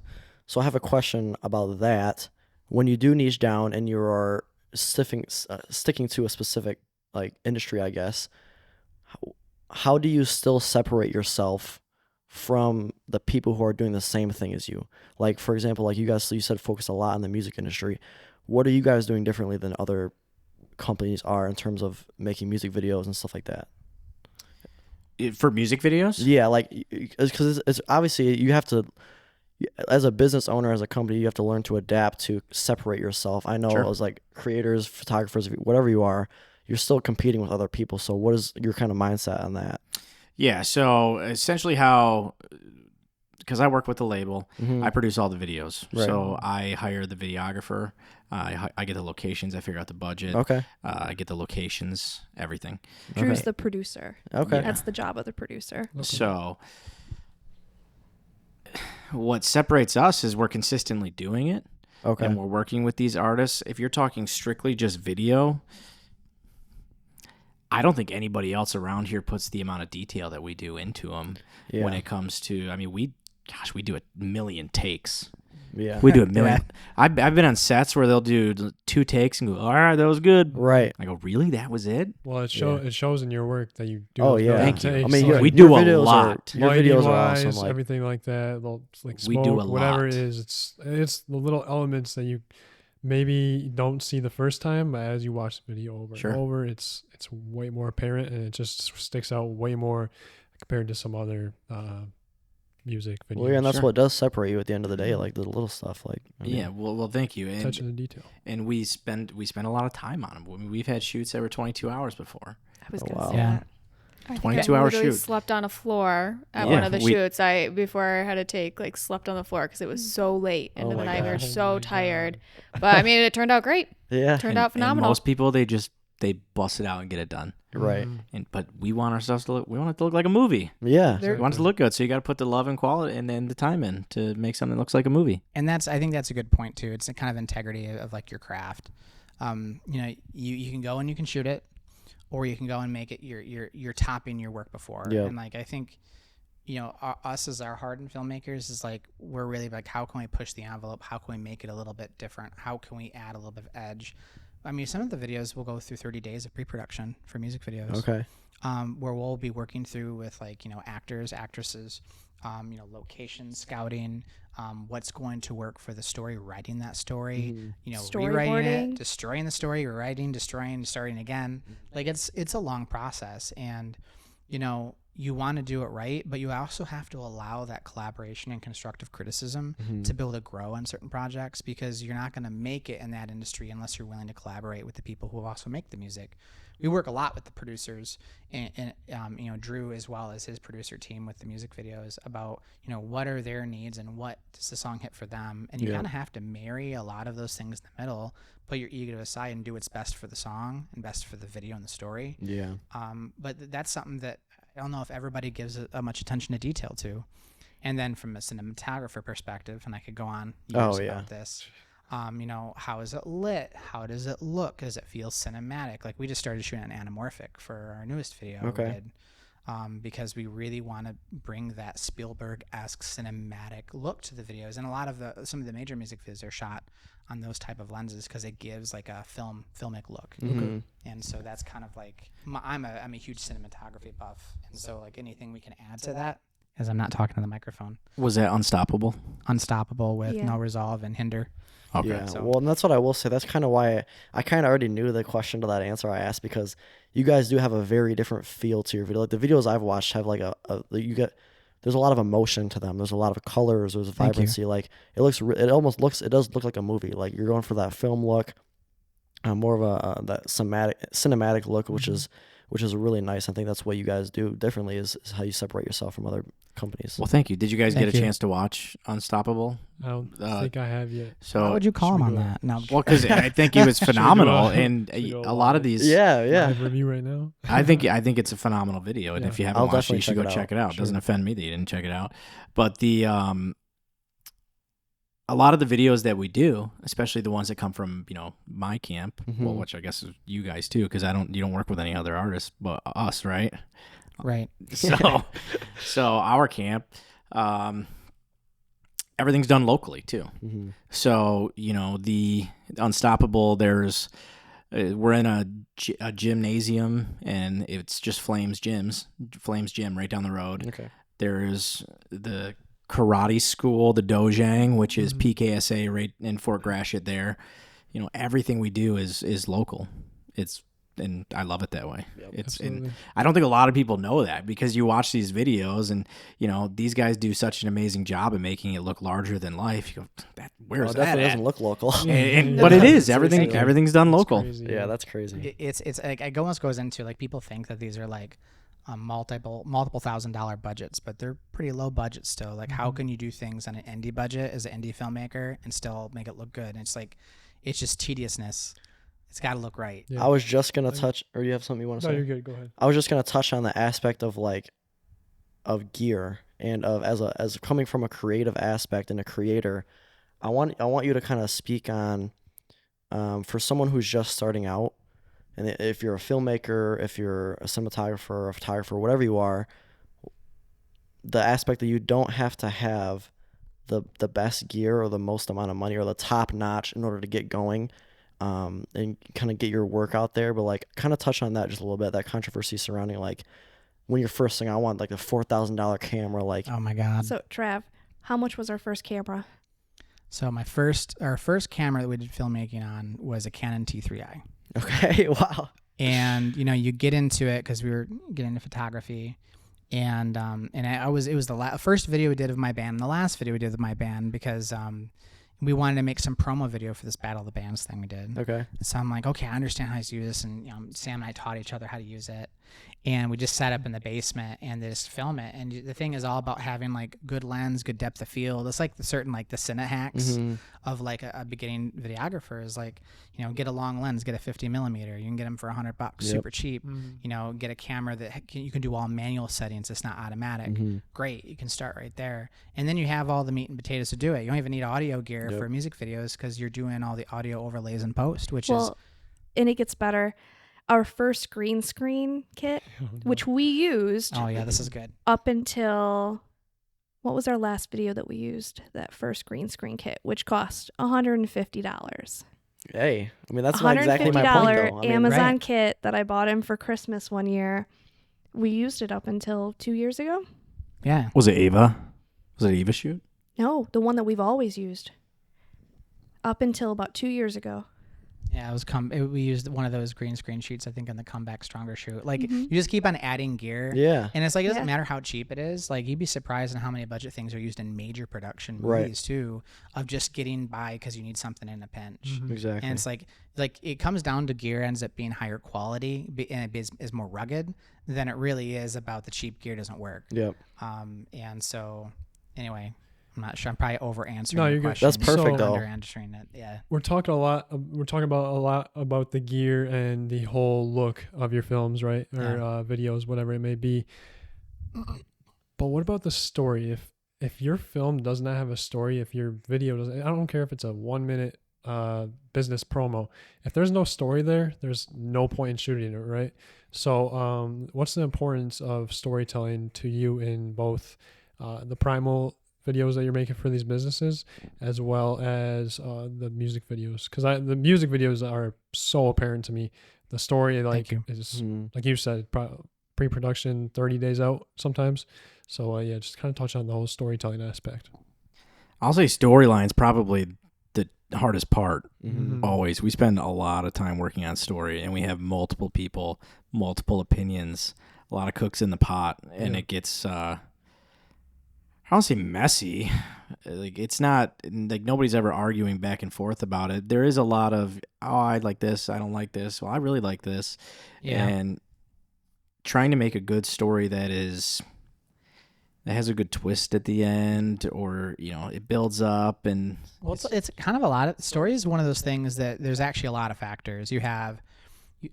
So I have a question about that. When you do niche down and you are sticking to a specific like industry, I guess, how do you still separate yourself from the people who are doing the same thing as you? Like, for example, like you said focus a lot on the music industry. what are you guys doing differently than other companies are in terms of making music videos and stuff like that? For music videos? Yeah, like, because it's obviously you have to, as a business owner, as a company, you have to learn to adapt to separate yourself. I know Sure. as like creators, photographers, whatever you are, you're still competing with other people. So what is your kind of mindset on that? Yeah, so essentially because I work with the label, Mhm. I produce all the videos. Right. So I hire the videographer. I get the locations. I figure out the budget. Okay. I get the locations, everything. Drew's Okay. the producer. Okay. That's the job of the producer. So what separates us is we're consistently doing it. Okay. And we're working with these artists. If you're talking strictly just video, I don't think anybody else around here puts the amount of detail that we do into them Yeah. when it comes to, I mean, we do a million takes. Yeah. We do a million. I've been on sets where they'll do 2 takes and go, all right, that was good. Right. I go, really? That was it? Well, it shows in your work that you do. Oh, those yeah. million Thank you. takes, I mean, like, we your do a videos lot. Your videos are lighting-wise, awesome. Like, everything like that. They'll, like We smoke, do a whatever it lot. is. It's the little elements that you maybe don't see the first time, but as you watch the video over Sure. and over, it's way more apparent, and it just sticks out way more compared to some other music videos. well, yeah, and that's Sure. what does separate you at the end of the day, like the little stuff. Like, I mean, Yeah, well, thank you. attention And, to detail. and we spend a lot of time on them. I mean, we've had shoots that were 22 hours before. I was Oh, gonna wow. say Yeah. that. I think 22 I hour literally shoot. slept on a floor at Yeah, one of the we- shoots. Before I had to take, like, slept on the floor because it was so late into Oh the my night. We were God. Oh so my tired. God. But I mean, it turned out great. yeah. Turned out And phenomenal. most people, they bust it out and get it done. Right. Mhm. But we want ourselves to we want it to look like a movie. Yeah. We want it to look good. So you got to put the love and quality and then the time in to make something that looks like a movie. And I think that's a good point too. It's a kind of integrity of like your craft. You can go and you can shoot it, or you can go and make it you're topping your work before. Yep. And like I think, us as our hardened filmmakers is like we're really like, how can we push the envelope? How can we make it a little bit different? How can we add a little bit of edge? I mean, some of the videos will go through 30 days of pre-production for music videos. Okay. Where we'll be working through with like, actors, actresses, location scouting, what's going to work for the story, writing that story, rewriting Storyboarding. it, destroying the story, rewriting, destroying, starting again. Like it's a long process, and you want to do it right, but you also have to allow that collaboration and constructive criticism to be able to grow on certain projects, because you're not going to make it in that industry unless you're willing to collaborate with the people who also make the music. We work a lot with the producers and Drew, as well as his producer team with the music videos, about, what are their needs and what does the song hit for them. And you kind of have to marry a lot of those things in the middle, put your ego aside and do what's best for the song and best for the video and the story. Yeah. But that's something that I don't know if everybody gives much attention to detail to. And then from a cinematographer perspective, and I could go on years about this, how is it lit? How does it look? Does it feel cinematic? Like we just started shooting an anamorphic for our newest video. Okay. We did, because we really want to bring that Spielberg-esque cinematic look to the videos. And a lot of some of the major music videos are shot on those type of lenses because it gives like a filmic look. Mhm. And so that's kind of like I'm a huge cinematography buff, and so like anything we can add to that. As I'm not talking to the microphone. Was that Unstoppable? Unstoppable with Yeah. No Resolve and Hinder. Okay. Yeah. So- Well, and that's what I will say. That's kind of why I kind of already knew the question to that answer I asked, because you guys do have a very different feel to your video. Like the videos I've watched have like there's a lot of emotion to them. There's a lot of colors. There's a Thank you. vibrancy. Like it does look like a movie. Like you're going for that film look, more of a that cinematic look, which is really nice. I think that's what you guys do differently is how you separate yourself from other companies. Well, thank you. Did you guys Thank get a you. chance to watch Unstoppable? I don't Uh, think I have yet. So, How would you call him should on we go- that? No. well, because I think he was phenomenal, Should we go- and should we go a lot of live? these. yeah. Live review right now. I think it's a phenomenal video, and Yeah. if you haven't I'll watched it, definitely you should check go it check it out. It Sure. doesn't offend me that you didn't check it out, but the a lot of the videos that we do, especially the ones that come from my camp, well, Mhm. which I guess is you guys too, because you don't work with any other artists but us, right? Right. So our camp, everything's done locally too. Mhm. So the Unstoppable, we're in a gymnasium, and it's just Flames Gym right down the road. Okay. There's the karate school, the Dojang, which is Mhm. PKSA right in Fort Gratiot there. everything we do is local. And I love it that way. Yep. And I don't think a lot of people know that, because you watch these videos and these guys do such an amazing job at making it look larger than life. You go, where's It that definitely at? doesn't look local. But it is. Everything's done local. Crazy, Yeah, that's crazy. It's like it almost goes into like people think that these are like multiple $1,000 budgets, but they're pretty low budget still. Like how can you do things on an indie budget as an indie filmmaker and still make it look good? And it's just tediousness. It's got to look right. Yeah. I was just gonna touch, or you have something you want to No, say? you're good. Go ahead. I was just gonna touch on the aspect of of gear and of as coming from a creative aspect and a creator. I want you to kind of speak on for someone who's just starting out, and if you're a filmmaker, if you're a cinematographer, a photographer, whatever you are, the aspect that you don't have to have the best gear or the most amount of money or the top notch in order to get going. And kind of get your work out there, but like kind of touch on that just a little bit, that controversy surrounding like when you're first saying I want like the $4,000 camera, like Oh my God. So Trav, how much was our first camera? So our first camera that we did filmmaking on was a Canon T3i. okay, wow, And you get into it because we were getting into photography, and it was the first video we did of my band, and the last video we did of my band, because we wanted to make some promo video for this Battle of the Bands thing we did. okay, So I'm like, okay, I understand how to use this, and Sam and I taught each other how to use it, and we just sat up in the basement and just film it. And the thing is all about having like good lens, good depth of field. It's like the certain like the cine hacks of like a beginning videographer is like, get a long lens, get a 50 millimeter. You can get them for $100, super cheap. Get a camera that you can do all manual settings. It's not automatic. Great, you can start right there, and then you have all the meat and potatoes to do it. You don't even need audio gear for music videos because you're doing all the audio overlays in post, which is. And it gets better. Our first green screen kit, which we used Oh yeah, this is good. up until what was our last video that we used? That first green screen kit, which cost $150. hey, I mean that's not exactly my point though. I mean, Amazon right. kit that I bought him for Christmas one year. We used it up until 2 years ago. Yeah. Was it Ava? Was it Ava shoot? No, the one that we've always used. Up until about 2 years ago. Yeah, we used one of those green screen shoots, I think, in the Comeback Stronger shoot. Like, Mm-hmm. you just keep on adding gear. yeah, And it's like, it doesn't Yeah. matter how cheap it is. Like, you'd be surprised at how many budget things are used in major production Right. movies, too, of just getting by because you need something in a pinch. exactly. And it's like it comes down to gear ends up being higher quality and it is more rugged than it really is about the cheap gear doesn't work. Yep. And so, anyway, I'm not sure. I'm probably over answering No, your you're good. question. That's perfect, So- though. Under answering it, yeah. We're talking about a lot about the gear and the whole look of your films, right? Or Yeah. videos, whatever it may be. But what about the story? If your film does not have a story, if your video doesn't, I don't care if it's a 1 minute business promo. If there's no story there, there's no point in shooting it, right? So, what's the importance of storytelling to you in both the Primal videos that you're making for these businesses, as well as the music videos? Because the music videos are so apparent to me. The story, like, you. is like you said, pre-production 30 days out sometimes. So yeah, just kind of touch on the whole storytelling aspect. I'll say storyline's probably the hardest part. Mhm. Always. We spend a lot of time working on story, and we have multiple people, multiple opinions, a lot of cooks in the pot, and Yeah. it gets I don't say messy. Like, it's not like nobody's ever arguing back and forth about it. There is a lot of, oh, I like this, I don't like this. Well, I really like this. Yeah. And trying to make a good story that has a good twist at the end, or it builds up, and Well, it's kind of a lot of story is one of those things that there's actually a lot of factors. You have,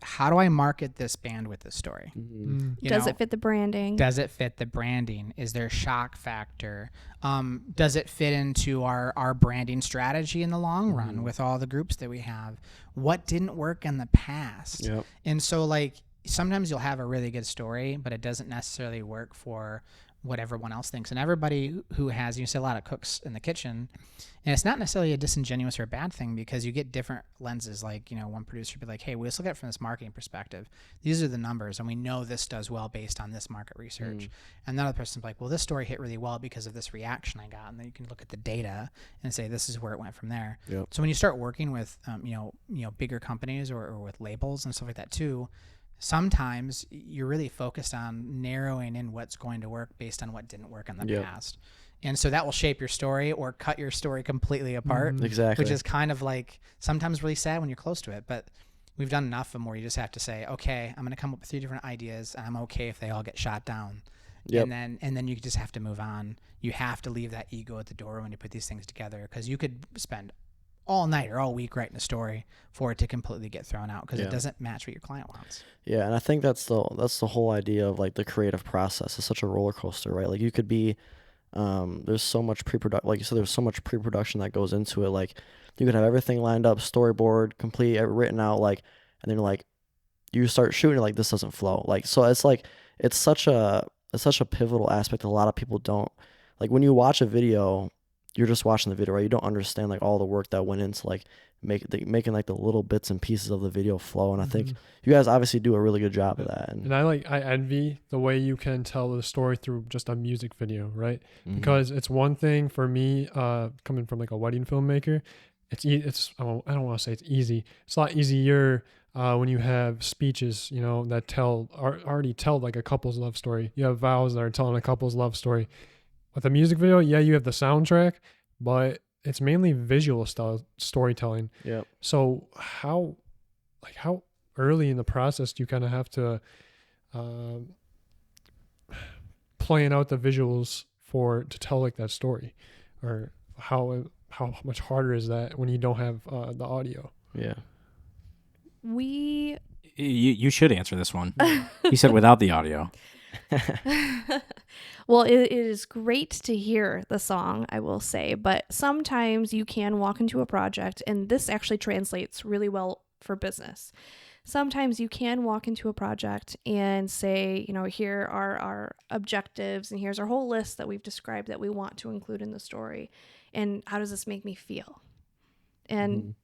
how do I market this band with this story? Mhm. You Does know, it fit the branding? Does it fit the branding? Is there shock factor? Does it fit into our branding strategy in the long run with all the groups that we have? What didn't work in the past? Yep. And so, like, sometimes you'll have a really good story, but it doesn't necessarily work for what everyone else thinks. And everybody who has, you see a lot of cooks in the kitchen, and it's not necessarily a disingenuous or a bad thing, because you get different lenses. Like, one producer would be like, hey, we just look at it from this marketing perspective. These are the numbers, and we know this does well based on this market research. And the other person's like, well, this story hit really well because of this reaction I got. And then you can look at the data and say, this is where it went from there. Yep. So when you start working with, bigger companies or with labels and stuff like that too, sometimes you're really focused on narrowing in what's going to work based on what didn't work in the past. And so that will shape your story or cut your story completely apart. Exactly. Which is kind of like sometimes really sad when you're close to it. But we've done enough of them where you just have to say, okay, I'm going to come up with 3 different ideas, and I'm okay if they all get shot down. Yep. And then you just have to move on. You have to leave that ego at the door when you put these things together, because you could spend all night or all week writing a story for it to completely get thrown out because it doesn't match what your client wants. Yeah, and I think that's the whole idea of like the creative process. It's such a roller coaster, right? Like you could be there's so much like you said, there's so much pre-production that goes into it. Like you could have everything lined up, storyboard complete, written out, like, and then like you start shooting, like this doesn't flow. Like, so it's like it's such a pivotal aspect that a lot of people don't like. When you watch a video, you're just watching the video, right? You don't understand like all the work that went into like making like the little bits and pieces of the video flow. And I think you guys obviously do a really good job of that. And I envy the way you can tell the story through just a music video, right? Because it's one thing for me, coming from like a wedding filmmaker, I don't want to say it's easy. It's a lot easier when you have speeches, that already tell like a couple's love story. You have vows that are telling a couple's love story. With a music video, you have the soundtrack, but it's mainly visual style storytelling. Yep. So how early in the process do you kind of have to plan out the visuals to tell like that story, or how much harder is that when you don't have the audio? Yeah. You should answer this one. He said without the audio. Well, it is great to hear the song, I will say, but sometimes you can walk into a project, and this actually translates really well for business. Sometimes you can walk into a project and say, here are our objectives, and here's our whole list that we've described that we want to include in the story, and how does this make me feel? And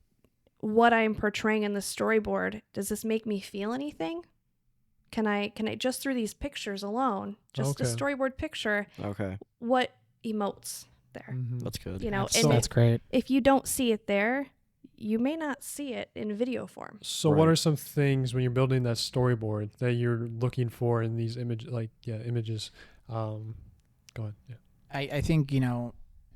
what I'm portraying in the storyboard, does this make me feel anything? Can I just through these pictures alone, just a storyboard picture, what emotes there? That's good. That's great. If you don't see it there, you may not see it in video form. So what are some things when you're building that storyboard that you're looking for in these images? Go ahead. Yeah. I think, and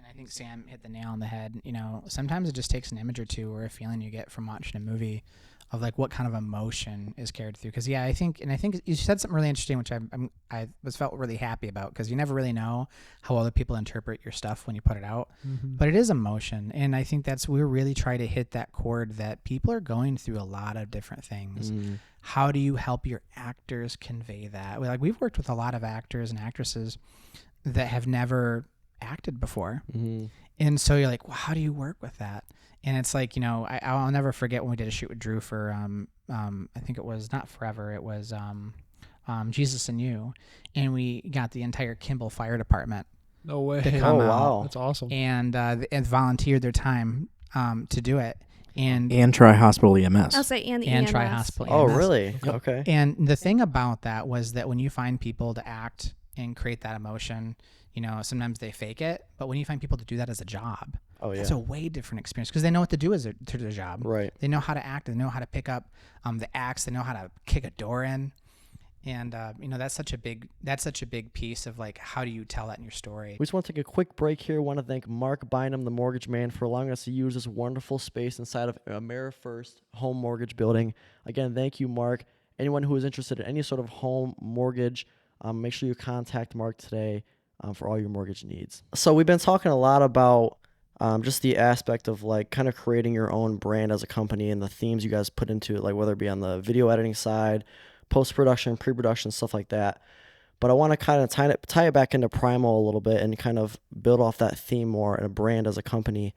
I think Sam hit the nail on the head. Sometimes it just takes an image or two or a feeling you get from watching a movie of like what kind of emotion is carried through. Because I think you said something really interesting, which I felt really happy about, because you never really know how other people interpret your stuff when you put it out. But it is emotion, and I think we really try to hit that chord that people are going through a lot of different things. How do you help your actors convey that? We've worked with a lot of actors and actresses that have never acted before, and so you're like, well, how do you work with that? And it's like, I'll never forget when we did a shoot with Drew for, I think it was not Forever. It was Jesus and You. And we got the entire Kimball Fire Department. No way. To come out. Wow. That's awesome. And volunteered their time to do it. And Tri-Hospital EMS. I'll say and EMS. Tri-Hospital Oh, EMS. really? Yep. Okay. And the thing about that was that when you find people to act and create that emotion, sometimes they fake it. But when you find people to do that as a job, it's a way different experience, because they know what to do as their job. Right. They know how to act. They know how to pick up the axe. They know how to kick a door in. And, that's such a big piece of like, how do you tell that in your story? We just want to take a quick break here. Want to thank Mark Bynum, the mortgage man, for allowing us to use this wonderful space inside of AmeriFirst Home Mortgage Building. Again, thank you, Mark. Anyone who is interested in any sort of home mortgage, make sure you contact Mark today for all your mortgage needs. So we've been talking a lot about just the aspect of like kind of creating your own brand as a company and the themes you guys put into it, like whether it be on the video editing side, post-production, pre-production, stuff like that. But I want to kind of tie it back into Primal a little bit and kind of build off that theme more and a brand as a company.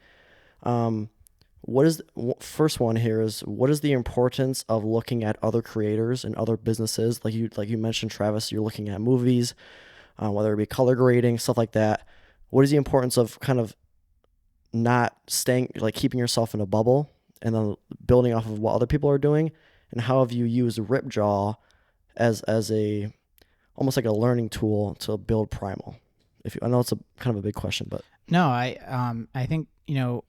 first one here is, what is the importance of looking at other creators and other businesses? Like you mentioned, Travis, you're looking at movies, whether it be color grading, stuff like that. What is the importance of kind of not staying, like keeping yourself in a bubble and then building off of what other people are doing? And how have you used Ripjaw as a almost like a learning tool to build Primal? I know it's a kind of a big question, but No, I think,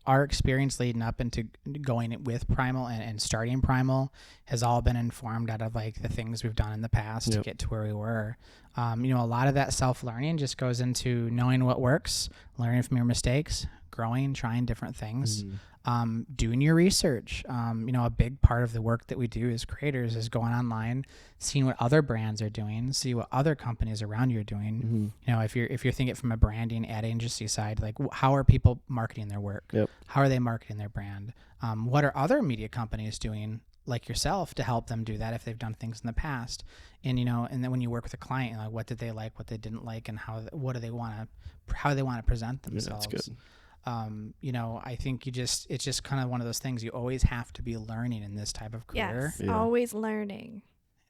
our experience leading up into going with Primal and starting Primal has all been informed out of like the things we've done in the past to get to where we were. A lot of that self-learning just goes into knowing what works, learning from your mistakes, growing, trying different things, doing your research. A big part of the work that we do as creators is going online, seeing what other brands are doing, see what other companies around you are doing. If you're thinking from a branding ad agency side, like how are people marketing their work? Yep. How are they marketing their brand? What are other media companies doing like yourself to help them do that if they've done things in the past? And and then when you work with a client, like what did they like, what they didn't like, and how do they want to present themselves? That's good. I think it's just kind of one of those things you always have to be learning in this type of career. Yes, always learning.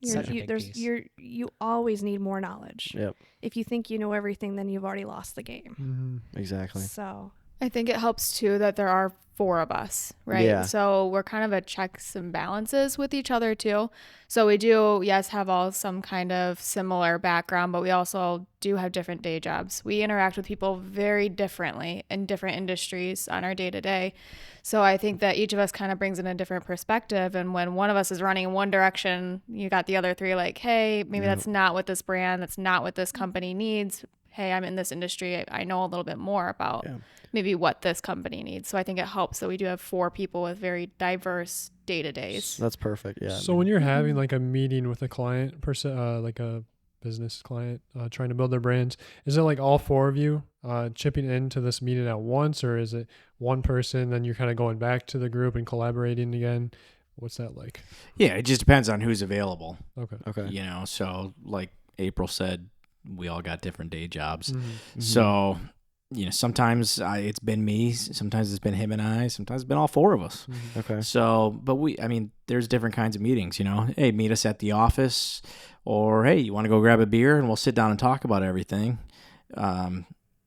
Such a big piece. You always need more knowledge. Yep. If you think you know everything, then you've already lost the game. Exactly. So I think it helps too that there are 4 of us, right? Yeah. So we're kind of a checks and balances with each other too. So we do, yes, have all some kind of similar background, but we also do have different day jobs. We interact with people very differently in different industries on our day to day. So I think that each of us kind of brings in a different perspective. And when one of us is running in one direction, you got the other 3 like, hey, maybe that's not what this brand, that's not what this company needs. Hey, I'm in this industry. I know a little bit more about maybe what this company needs. So I think it helps that we do have 4 people with very diverse day-to-days. That's perfect. Yeah. So when you're having like a meeting with a client, like a business client trying to build their brands, is it like all 4 of you chipping into this meeting at once, or is it one person, then you're kind of going back to the group and collaborating again? What's that like? Yeah, it just depends on who's available. Okay. So like April said, we all got different day jobs. Mm-hmm. So, sometimes it's been me, sometimes it's been him and I, sometimes it's been all 4 of us. Mm-hmm. Okay. So, but there's different kinds of meetings, hey, meet us at the office, or, hey, you want to go grab a beer and we'll sit down and talk about everything.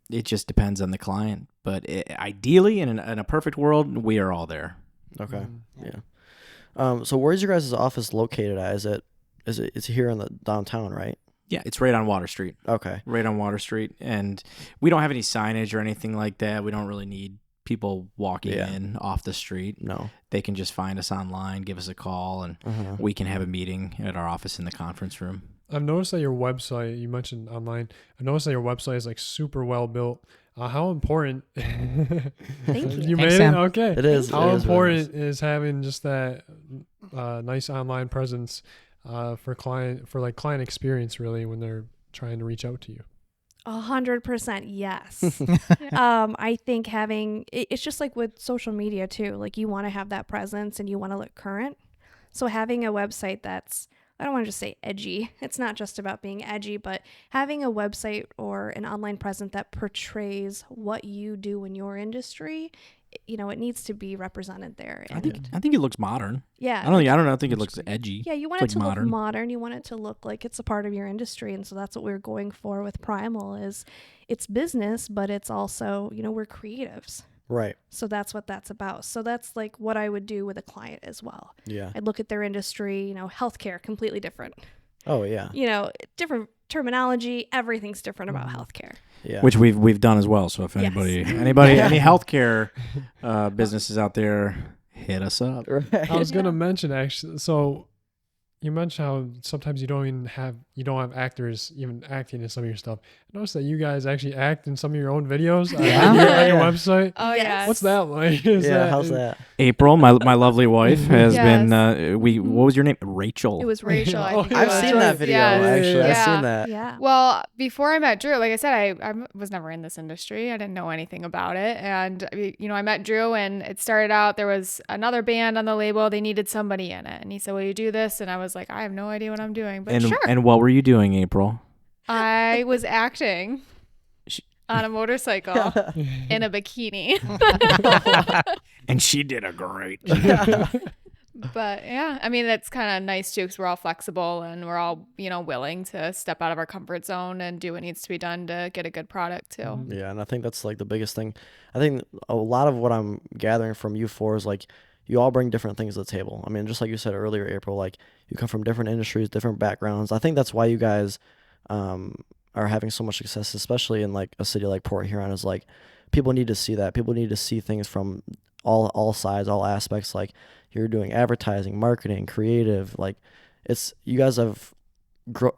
It just depends on the client, but ideally in a perfect world, we are all there. Okay. Yeah. So where's your guys' office located at? It's here in the downtown, right? Yeah, it's right on Water Street. Okay. Right on Water Street. And we don't have any signage or anything like that. We don't really need people walking in off the street. No. They can just find us online, give us a call, and we can have a meeting at our office in the conference room. I've noticed that your website, you mentioned online, I've noticed that your website is like super well built. How important? Thank you. You Thanks, made Sam. it? Okay. It is. How it is really important is having just that nice online presence for client experience, really, when they're trying to reach out to you? 100% yes. I think it's just like with social media too. Like you want to have that presence and you want to look current. So having a website that's, I don't want to just say edgy. It's not just about being edgy, but having a website or an online presence that portrays what you do in your industry, it needs to be represented there. I think it looks modern. Yeah. I don't think it looks edgy. Yeah, you want it to look modern. You want it to look like it's a part of your industry. And so that's what we're going for with Primal is it's business, but it's also, we're creatives. Right. So that's what that's about. So that's like what I would do with a client as well. Yeah. I'd look at their industry, healthcare, completely different. Oh, yeah. Different terminology. Everything's different about healthcare. Yeah. Which we've done as well. So if anybody, any healthcare businesses out there, hit us up. Right. I was gonna mention actually. So you mentioned how sometimes you don't have actors even acting in some of your stuff. I noticed that you guys actually act in some of your own videos on your website. Oh, yeah. What's that like? How's that? April, my lovely wife, has Yes. been. What was your name? Rachel. It was Rachel, I think it I've was. seen that video, Yes. actually. Yeah. I've seen that. Yeah. Well, before I met Drew, like I said, I was never in this industry. I didn't know anything about it. And, I met Drew and it started out, there was another band on the label. They needed somebody in it. And he said, will you do this? And I was like, I have no idea what I'm doing, but sure. And what were you doing, April? I was acting. on a motorcycle in a bikini. And she did a great. But yeah, I mean, that's kind of nice too, because we're all flexible and we're all, willing to step out of our comfort zone and do what needs to be done to get a good product too. Yeah, and I think that's like the biggest thing. I think a lot of what I'm gathering from you four is like you all bring different things to the table. I mean, just like you said earlier, April, like you come from different industries, different backgrounds. I think that's why you guys are having so much success, especially in like a city like Port Huron. Is like people need to see that. People need to see things from all sides, all aspects. Like you're doing advertising, marketing, creative. Like it's you guys have.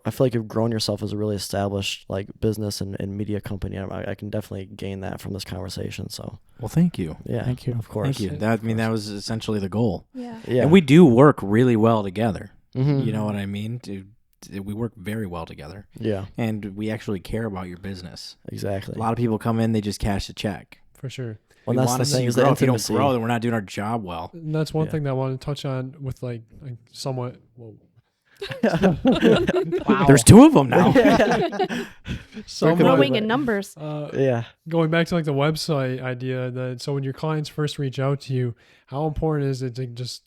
I feel like you've grown yourself as a really established like business and media company. I can definitely gain that from this conversation. So Well, thank you. yeah, Thank you. of course. Thank you. That that was essentially the goal. Yeah. Yeah, And we do work really well together. Mhm. You know what I mean? We work very well together. Yeah, And we actually care about your business. exactly. A lot of people come in, they just cash a check. For sure. Well, We that's want the to thing see you is the grow. If you don't intimacy. grow, then we're not doing our job well. And that's one Yeah. thing that I want to touch on with like somewhat. Whoa. Wow. There's two of them now. Somewhat, Growing in numbers. Yeah, going back to like the website idea, that so when your clients first reach out to you, how important is it to just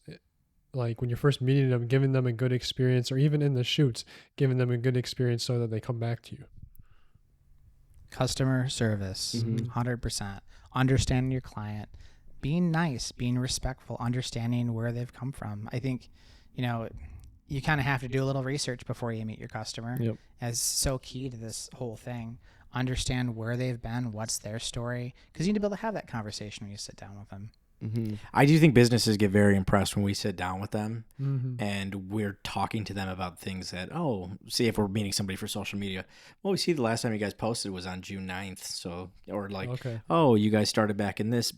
like when you're first meeting them, giving them a good experience, or even in the shoots, giving them a good experience so that they come back to you? Customer service, Mhm. 100%. Understanding your client, being nice, being respectful, understanding where they've come from. I think, you kind of have to do a little research before you meet your customer. Yep. As so key to this whole thing. Understand where they've been, what's their story, because you need to be able to have that conversation when you sit down with them. mm-hmm. I do think businesses get very impressed when we sit down with them Mm-hmm. and we're talking to them about things that, see if we're meeting somebody for social media. Well, we see the last time you guys posted was on June 9th. So, or like, Okay. you guys started back in this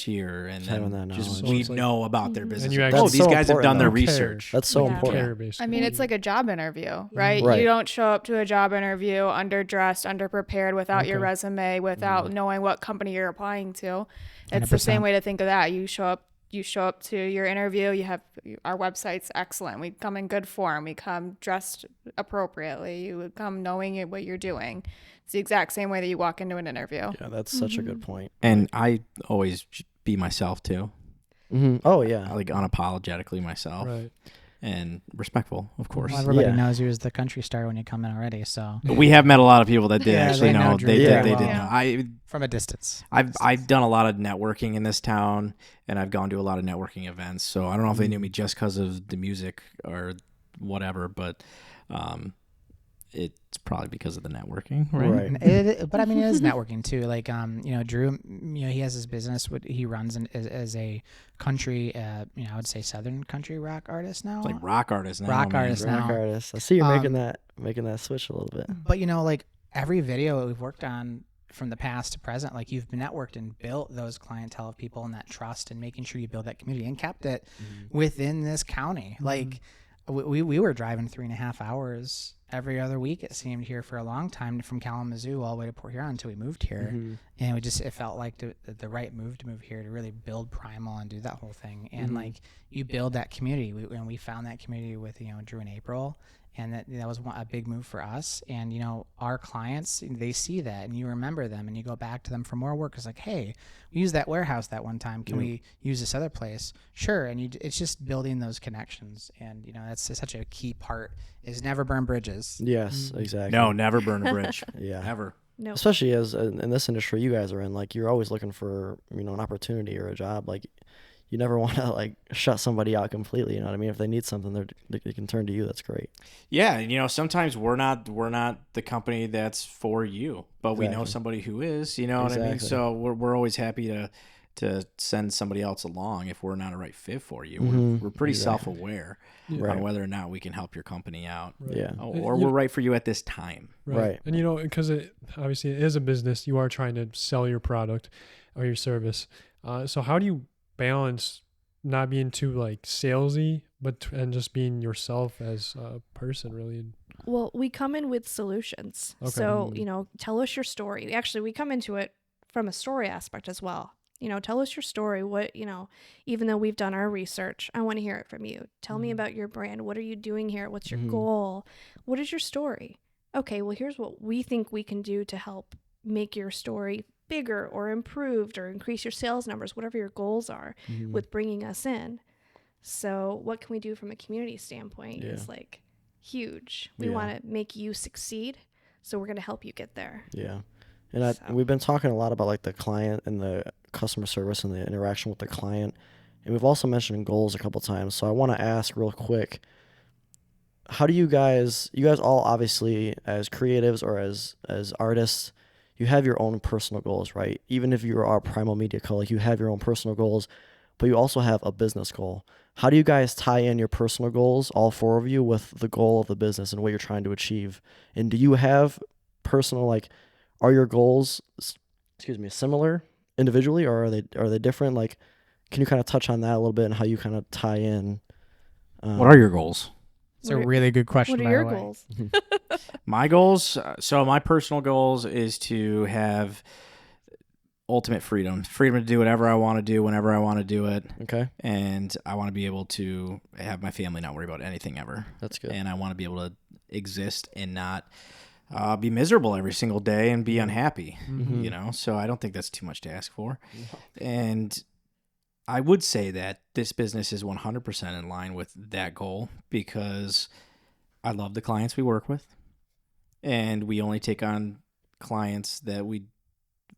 year. And Having then that just knowledge. So we it's like- know about their Mhm. business. And you Like, actually- these That's so guys have done important, their though. research. That's so Yeah. important. Care, basically. I mean, it's like a job interview, right? Right. You don't show up to a job interview underdressed, underprepared, without your Okay. resume, without knowing what company you're applying to. It's 100%. the same way to think of that. You show up to your interview. You have our website's excellent. We come in good form. We come dressed appropriately. You would come knowing what you're doing. It's the exact same way that you walk into an interview. Yeah, that's such a good point. And I always be myself too. Mm-hmm. Oh yeah, I like unapologetically myself Right. and respectful, of course. Well, everybody Yeah. knows you as the country star when you come in already, so We have met a lot of people that did Yeah, actually they know know. Drew They very did well. know. from a distance. I've done a lot of networking in this town, and I've gone to a lot of networking events. So I don't know if they knew me just because of the music or whatever, but it's probably because of the networking, right? Right. And but I mean, it is networking too. Like, Drew, he has his business. What he runs as a country, I would say Southern country rock artist now. It's like rock artists now. Rock man. artists. rock now. artist. I see you're Um, making that switch a little bit. But like every video that we've worked on from the past to present, like you've networked and built those clientele of people and that trust and making sure you build that community and kept it within this county. Like we were driving 3.5 hours every other week, it seemed, here for a long time from Kalamazoo all the way to Port Huron until we moved here. And it felt like the right move to move here to really build Primal and do that whole thing. And like you build that community. And we found that community with, Drew and April. And that was a big move for us. And, our clients, they see that and you remember them and you go back to them for more work. It's like, hey, we used that warehouse that one time. Can we use this other place? Sure. And it's just building those connections. And, that's such a key part is never burn bridges. Yes, exactly. No, never burn a bridge. Yeah. Never. No. Especially as in this industry you guys are in, like you're always looking for an opportunity or a job. Like you never want to like shut somebody out completely. You know what I mean? If they need something, they can turn to you. That's great. Yeah, sometimes we're not the company that's for you, but we know Exactly. somebody who is. You know what I mean? Exactly. So we're always happy to send somebody else along if we're not a right fit for you. Mhm. We're pretty Exactly. self-aware Right. on whether or not we can help your company out, Yeah. or we're right for you at this time. Right. And because it obviously it is a business, you are trying to sell your product or your service. So how do you balance not being too like salesy, and just being yourself as a person, really? Well, we come in with solutions. Okay. So, tell us your story. Actually, we come into it from a story aspect as well. Tell us your story. What, even though we've done our research, I want to hear it from you. Tell me about your brand. What are you doing here? What's your goal? What is your story? Okay, well, here's what we think we can do to help make your story bigger or improved or increase your sales numbers, whatever your goals are with bringing us in. So what can we do from a community standpoint is like huge. We want to make you succeed. So we're going to help you get there. Yeah. And we've been talking a lot about like the client and the customer service and the interaction with the client. And we've also mentioned goals a couple times. So I want to ask real quick, how do you guys all obviously as creatives or as artists, you have your own personal goals, right? Even if you are Primal Media Co., like you have your own personal goals, but you also have a business goal. How do you guys tie in your personal goals, all four of you, with the goal of the business and what you're trying to achieve? And do you have personal, like, are your goals, similar individually, or are they different? Like, can you kind of touch on that a little bit and how you kind of tie in? What are your goals? It's a really good question. What are your goals? My goals, so my personal goals is to have ultimate freedom to do whatever I want to do whenever I want to do it. Okay. And I want to be able to have my family not worry about anything ever. That's good. And I want to be able to exist and not be miserable every single day and be unhappy, you know? So I don't think that's too much to ask for. No. And I would say that this business is 100% in line with that goal because I love the clients we work with, and we only take on clients that we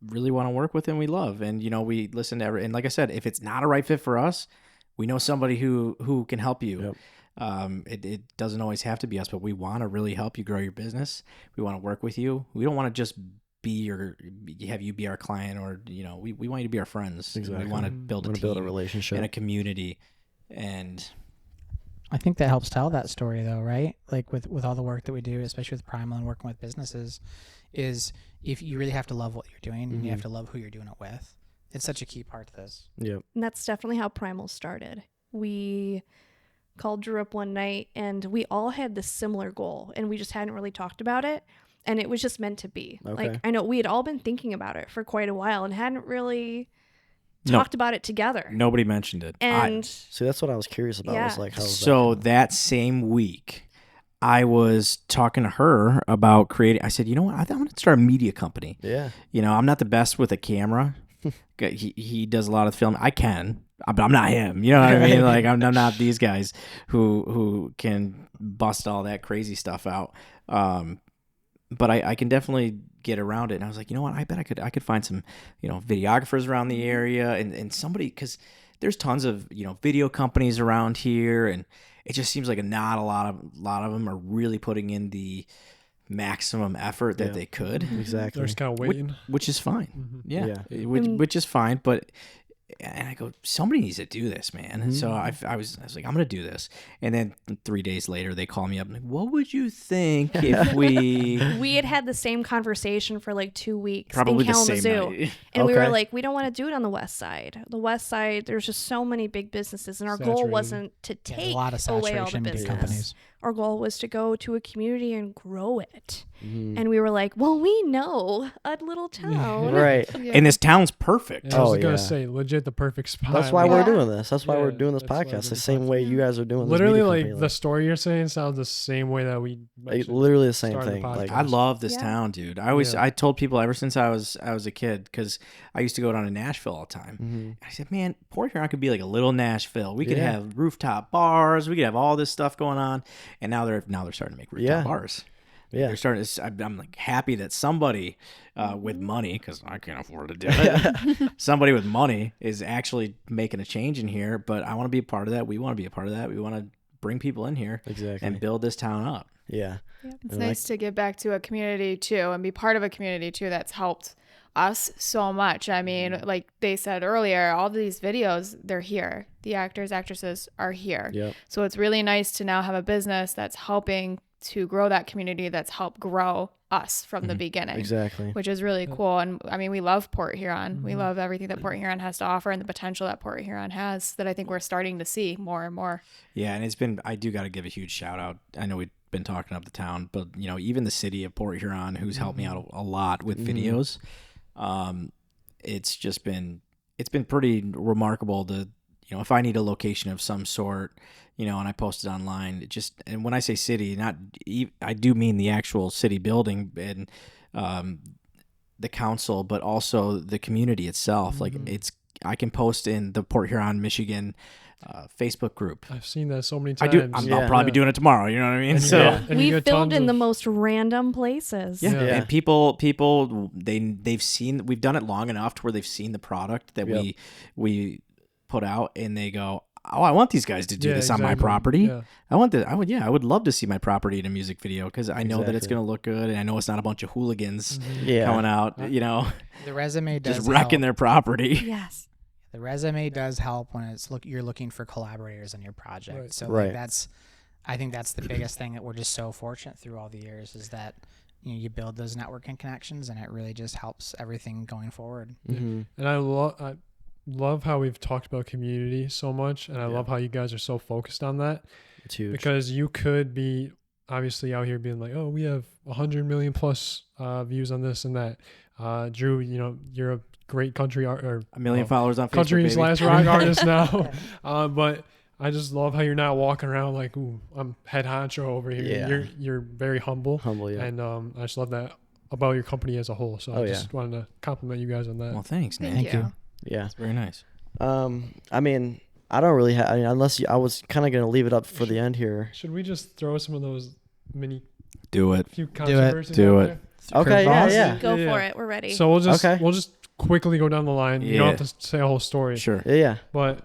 really want to work with and we love. And, you know, we listen to and like I said, if it's not a right fit for us, we know somebody who can help you. Yep. It doesn't always have to be us, but we want to really help you grow your business. We want to work with you. We don't want to just have you be our client, or, you know, we want you to be our friends. Exactly. We want to build a relationship and a community. And I think that helps tell that story though, right? Like with all the work that we do, especially with Primal and working with businesses, is if you really have to love what you're doing and you have to love who you're doing it with. It's such a key part to this. Yep. And that's definitely how Primal started. We called Drew up one night and we all had this similar goal and we just hadn't really talked about it. And it was just meant to be. Okay. Like, I know we had all been thinking about it for quite a while and hadn't really talked about it together. Nobody mentioned it. And see, that's what I was curious about. Yeah. Was like, how so that same week, I was talking to her about creating. I said, you know what? I'm going to start a media company. Yeah. You know, I'm not the best with a camera. He does a lot of film. I can, but I'm not him. You know what I mean? Like I'm not these guys who can bust all that crazy stuff out. But I can definitely get around it. And I was like, you know what? I bet I could find some, you know, videographers around the area and somebody, because there's tons of, you know, video companies around here, and it just seems like not a lot of them are really putting in the maximum effort that they could. Exactly. They're just kind of waiting. Which is fine. Yeah. Which is fine. But, and I go, somebody needs to do this, man. And so I was like, I'm going to do this. And then 3 days later, they call me up and like, what would you think if we... We had the same conversation for like 2 weeks Probably in the same Kalamazoo. night. And we were like, we don't want to do it on the west side. The west side, there's just so many big businesses. And our goal Saturated. wasn't to Yeah, take a lot of away all the saturation between business. companies. Our goal was to go to a community and grow it. And we were like, well, we know a little town. Right. And this town's perfect. Yeah, I was Oh, gonna yeah. say, legit the perfect spot. That's why Like, we're doing this. That's why Yeah, we're doing this that's why we're podcast. doing The the same way you guys are doing this. literally, media like company, the story you're saying sounds the same way that we mentioned. literally the same started the thing. Like, podcast. I love this Yeah. town, dude. Yeah. I told people ever since I was a kid, because I used to go down to Nashville all the time. mhm. I said, man, Port Huron could be like a little Nashville. We could Yeah. have rooftop bars. We could have all this stuff going on. And now they're starting to make rooftop Yeah. bars. Yeah. They're starting to, I'm like happy that somebody with money, because I can't afford to do it. Somebody with money is actually making a change in here. But I want to be a part of that. We want to be a part of that. We want to bring people in here Exactly. and build this town up. Yeah. It's And nice to give back to a community too and be part of a community too that's helped us so much. I mean, like they said earlier, all these videos, they're here. The actors, actresses are here. Yep. So it's really nice to now have a business that's helping to grow that community, that's helped grow us from the beginning. Exactly. Which is really cool. And I mean, we love Port Huron. We love everything that Port Huron has to offer and the potential that Port Huron has that I think we're starting to see more and more. Yeah, and I do got to give a huge shout out. I know we've been talking up the town, but you know, even the city of Port Huron, who's helped me out a lot with videos. It's been pretty remarkable to, you know, if I need a location of some sort, you know, and I post it online, and when I say city, I do mean the actual city building and the council, but also the community itself. Like I can post in the Port Huron, Michigan Facebook group. I've seen that so many I times. do. I'll probably be doing it tomorrow. You know what I mean? And you So get- and you We get filmed tons in the of- most random places. yeah. Yeah. And people they've seen, we've done it long enough to where they've seen the product that we put out, and they go, oh, I want these guys to do this on my property. Yeah. I want that. I would love to see my property in a music video, because I know that it's Exactly. going to look good, and I know it's not a bunch of hooligans Yeah. coming out, The resume does just wrecking help. their property. Yes. The resume does help when it's you're looking for collaborators on your project. Right. So Right. I think that's the biggest thing that we're just so fortunate through all the years, is that you build those networking connections, and it really just helps everything going forward. Mm-hmm. And I love how we've talked about community so much, and I love how you guys are so focused on that, It's huge. because you could be obviously out here being like, oh, we have 100 million plus views on this and that. Drew, you're a great country art or A million followers on Facebook. country baby. / rock artist now. But I just love how you're not walking around like, ooh, I'm head honcho over here. Yeah. You're very humble. Humble, yeah. And I just love that about your company as a whole. So I just wanted to compliment you guys on that. Well, thanks, man. Thank you. Yeah. It's very nice. I mean, I don't really have. I mean, I was kind of gonna leave it up for the end here. Should we just throw some of those Do it. few controversies Do out it. there? Okay. Yeah. Curveballs? Yeah. Go Yeah, for yeah. it. We're ready. So we'll Okay. just quickly go down the line. You don't have to say a whole story. Sure. Yeah. Yeah. But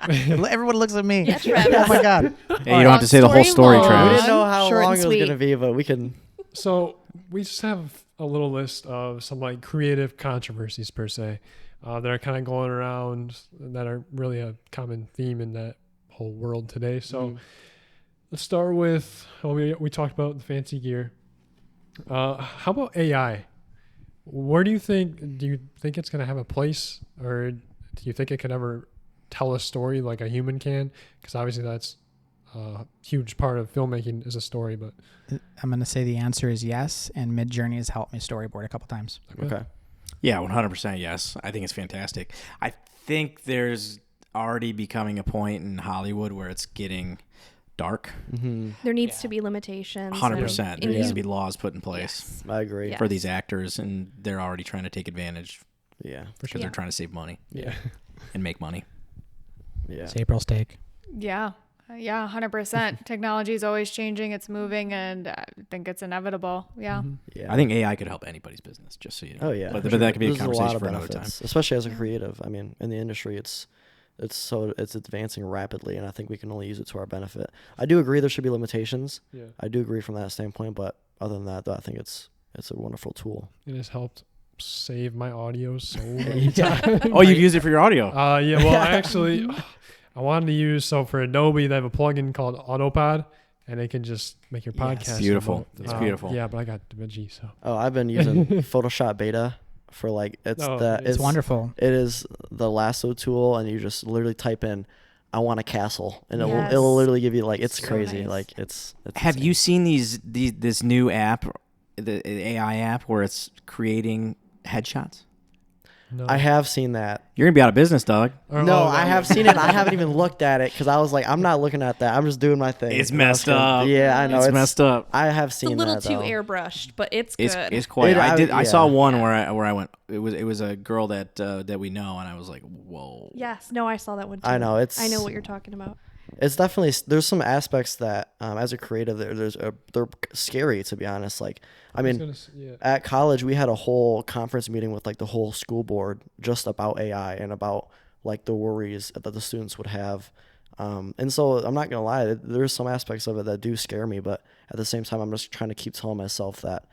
Everyone looks at me. Yeah, Travis. Oh my god. Hey, you don't have to say the whole story, Story mode. We Travis. didn't know how Short and long it was sweet. gonna be, but we can. so we just have a little list of some like creative controversies per se that are kind of going around that are really a common theme in that whole world today. So let's start with we talked about the fancy gear. How about AI? Do you think it's going to have a place, or do you think it could ever tell a story like a human can? Because obviously that's a huge part of filmmaking is a story. But I'm going to say the answer is yes, and Midjourney has helped me storyboard a couple times. Okay. Yeah, 100% yes. I think it's fantastic. I think there's already becoming a point in Hollywood where it's getting dark. Mm-hmm. There needs to be limitations. 100%. There and needs you- to be laws put in place I agree. Yeah. for these actors, and they're already trying to take advantage Yeah. because they're trying to save money yeah, and make money. Yeah. It's April's take. Yeah. Yeah, 100%. Technology is always changing. It's moving, and I think it's inevitable. Yeah. Yeah. I think AI could help anybody's business, just so you know. Oh yeah. But, for but that could be a There's lot conversation of for another time. benefits, especially as a creative. I mean, in the industry, it's advancing rapidly, and I think we can only use it to our benefit. I do agree there should be limitations. yeah. I do agree from that standpoint, but other than that, though, I think it's a wonderful tool. It has helped save my audio so many times. Oh, you've used it for your audio. Yeah, well, actually, I wanted to use, so for Adobe, they have a plugin called AutoPod, and it can just make your Yes. podcast. Beautiful. remote. It's beautiful. Yeah, but I got DaVinci, so. Oh, I've been using Photoshop Beta for Oh, yeah. It's wonderful. It is the lasso tool, and you just literally type in, "I want a castle," and Yes. it'll literally give you it's So crazy. nice. Like it's Have insane. you seen this new app, the AI app, where it's creating headshots? No. I have seen that. You're gonna be out of business, dog. No, I have seen it. I haven't even looked at it because I was like, I'm not looking at that. I'm just doing my thing. It's And I was messed gonna- up. Yeah, I know. It's messed up. I have It's seen a little that, too though. airbrushed, but it's good. It's quite. It- I saw yeah. one where I went. It was a girl that we know, and I was like, whoa. Yes. No, I saw that one too. I know, I know what you're talking about. It's definitely there's some aspects that as a creative they're scary, to be honest. Like I mean, Yeah. at college we had a whole conference meeting with like the whole school board just about AI and about like the worries that the students would have. And so I'm not gonna lie, there's some aspects of it that do scare me, but at the same time I'm just trying to keep telling myself that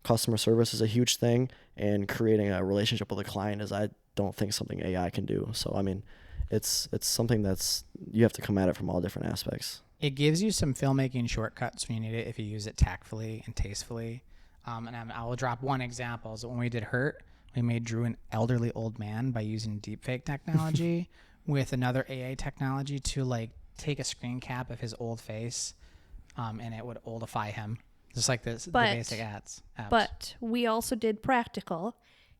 customer service is a huge thing, and creating a relationship with a client is, I don't think, something AI can do. So I mean, it's something that's, you have to come at it from all different aspects. It gives you some filmmaking shortcuts when you need it if you use it tactfully and tastefully. And I will drop one example. So when we did Hurt, we made Drew an elderly old man by using deepfake technology with another AA technology to like take a screen cap of his old face, and it would oldify him, just like the basic apps. But we also did practical.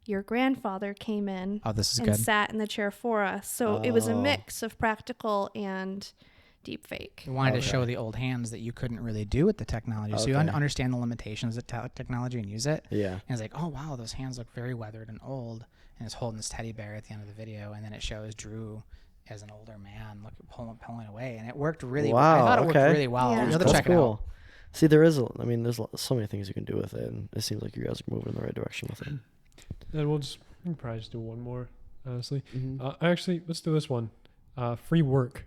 Your grandfather came in Oh, this is and good. sat in the chair for us. So it was a mix of practical and deep fake. We wanted to show the old hands that you couldn't really do with the technology. So you Okay. understand the limitations of technology and use it. Yeah. And it's like, oh, wow, those hands look very weathered and old. And it's holding this teddy bear at the end of the video. And then it shows Drew as an older man pulling away. And it worked really well. I Wow, thought it worked okay. really well. Yeah. You have to That's check it cool. out. See, there's so many things you can do with it, and it seems like you guys are moving in the right direction with it. And we can probably just do one more, honestly. Mhm. Actually, let's do this one. Free work.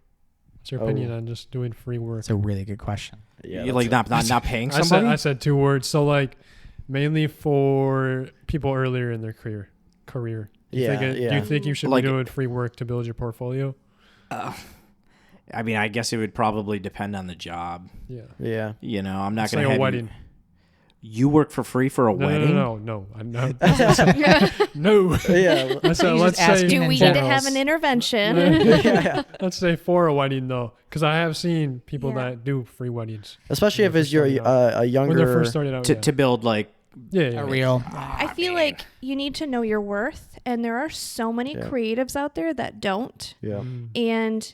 What's your opinion on just doing free work? That's a really good question. Yeah, You that's like it. not paying I somebody. said 2 words. So like mainly for people earlier in their career. Do you think you should Like- be doing free work to build your portfolio? I mean, I guess it would probably depend on the job. Yeah. Yeah. You know, I'm not It's going to like a have wedding. You work for free for a wedding? No. I'm not. No. Yeah. So He's let's just asking say Do in we need to generals. have an intervention? Yeah. let's say for a wedding though, because I have seen people Yeah. that do free weddings Especially When if they're it's your first starting a when younger. they're first starting out. To build like yeah. A real. I feel like you need to know your worth, and there are so many Yeah. creatives out there that don't. Yeah. And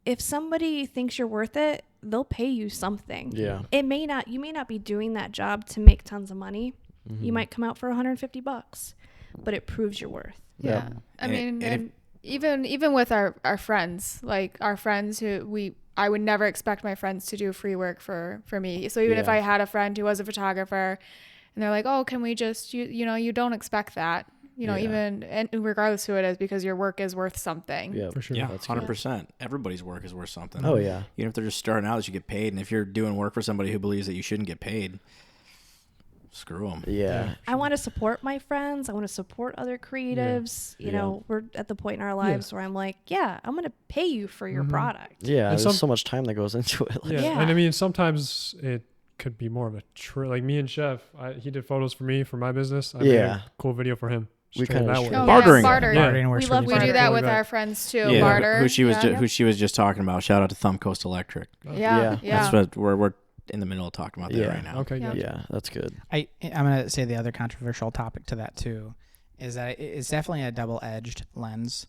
if somebody thinks you're worth it, they'll pay you something. Yeah. You may not be doing that job to make tons of money. Mhm. You might come out for $150, but it proves your worth. Yeah. I And it- mean, and even with our friends, like our friends I would never expect my friends to do free work for me. So even if Yeah. I had a friend who was a photographer and they're like, oh, can we just, you don't expect that, Yeah. even, and regardless who it is, because your work is worth something. Yeah. For sure. yeah, That's 100%. Everybody's work is worth something. Oh yeah. Even if they're just starting out, they should get paid. And if you're doing work for somebody who believes that you shouldn't get paid, screw them. Yeah. I want to support my friends. I want to support other creatives. You know, we're at the point in our lives where I'm like, yeah, I'm going to pay you for your product. Yeah. And There's so much time that goes into it. Like, Yeah. Yeah. And I mean, sometimes it could be more of a like me and Chef. He did photos for me for my business. I made Yeah. a cool video for him. We Straight kinda that should. way. Oh, Bartering. Yeah, barter. Yeah. Bartering works We love really We well. do that Totally with back. our friends too. Yeah, Barter. who she was yeah. who she was just talking about. Shout out to Thumb Coast Electric. Yeah. Yeah. That's what we're in the middle of talking about that Yeah. right now. Okay. Yeah. Gotcha. Yeah. That's good. I'm going to say the other controversial topic to that too is that it's definitely a double-edged lens.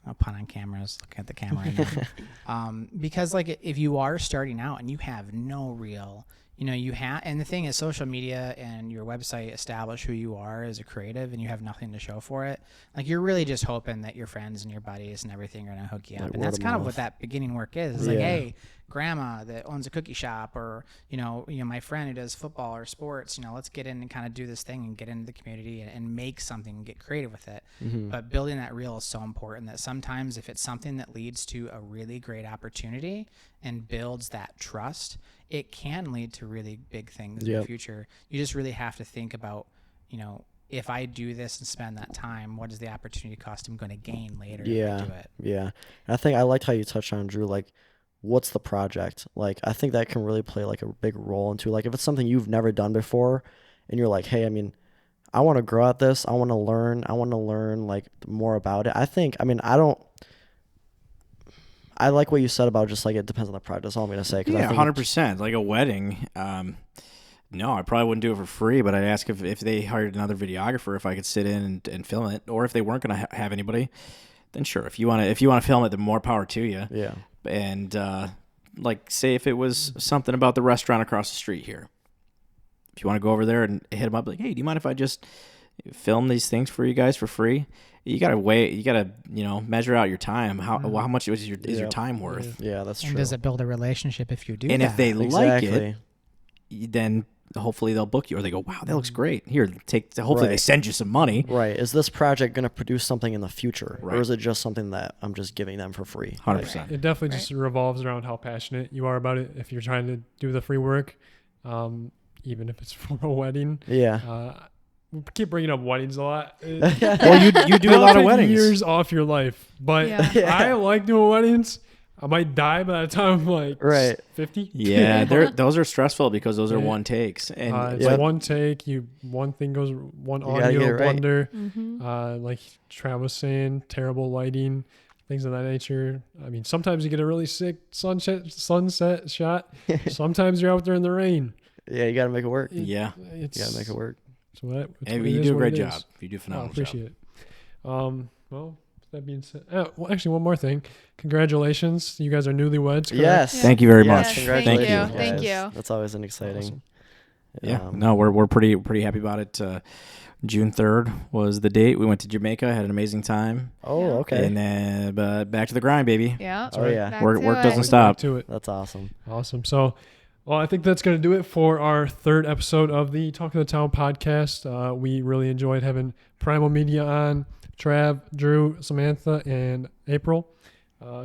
No pun on cameras. Looking at the camera right now. Because like if you are starting out and you have no real, and the thing is social media and your website establish who you are as a creative and you have nothing to show for it. Like you're really just hoping that your friends and your buddies and everything are going to hook you up. Like And that's word of kind of mouth. what that beginning work is. It's like, Yeah. hey, grandma that owns a cookie shop or, my friend who does football or sports, let's get in and kind of do this thing and get into the community and make something and get creative with it. Mm-hmm. But building that reel is so important that sometimes if it's something that leads to a really great opportunity and builds that trust, it can lead to really big things in the Yep. future. You just really have to think about, if I do this and spend that time, what is the opportunity cost I'm going to gain later if I do it? Yeah. And I think I liked how you touched on, Drew, like, what's the project? Like, I think that can really play, like, a big role into, like, if it's something you've never done before and you're like, hey, I mean, I want to grow at this. I want to learn, like, more about it. I like what you said about just, like, it depends on the project. That's all I'm going to say. 'Cause I Yeah, think 100%. Like a wedding. No, I probably wouldn't do it for free, but I'd ask if they hired another videographer if I could sit in and film it, or if they weren't going to have anybody, then sure. If you want to film it, then more power to you. Yeah. And like, say if it was something about the restaurant across the street here, if you want to go over there and hit them up, like, hey, do you mind if I just film these things for you guys for free? You gotta measure out your time. How much is your time worth? Yeah, that's true. And does it build a relationship if you do And that? if they like Exactly. it, then hopefully they'll book you, or they go, wow, that looks great. Here, hopefully they Right. send you some money. Right. Is this project going to produce something in the future? Right. Or is it just something that I'm just giving them for free? 100%. It definitely just revolves around how passionate you are about it. If you're trying to do the free work, even if it's for a wedding, Yeah. we keep bringing up weddings a lot. Well, you do a That'll lot of take weddings. years off your life, but Yeah. I like doing weddings. I might die by the time I'm like Right. 50. Yeah, those are stressful because those are Yeah. one takes, and It's Yep. one take. One thing goes, one gotta audio get it right. blunder. Mm-hmm. Like Trav was saying, terrible lighting, things of that nature. I mean, sometimes you get a really sick sunset shot. Sometimes you're out there in the rain. Yeah, you got to make it work. yeah, It's, You got to make it work. So that, and it you is do a what great it job. is. You do a I phenomenal job. appreciate it. Well, that being said, well, actually, one more thing. Congratulations. You guys are newlyweds. Correct? Yes. Thank you very Yes, much. Congratulations. Thank you. guys. Thank you. That's always an exciting. Awesome. Yeah. No, we're pretty happy about it. June 3rd was the date. We went to Jamaica, had an amazing time. Oh, okay. And then but back to the grind, baby. Yeah. Oh, yeah. Back Work to work it. doesn't Back stop. to it. That's awesome. Awesome. So, well, I think that's going to do it for our third episode of the Talk of the Town podcast. We really enjoyed having Primal Media on. Trav, Drew, Samantha, and April.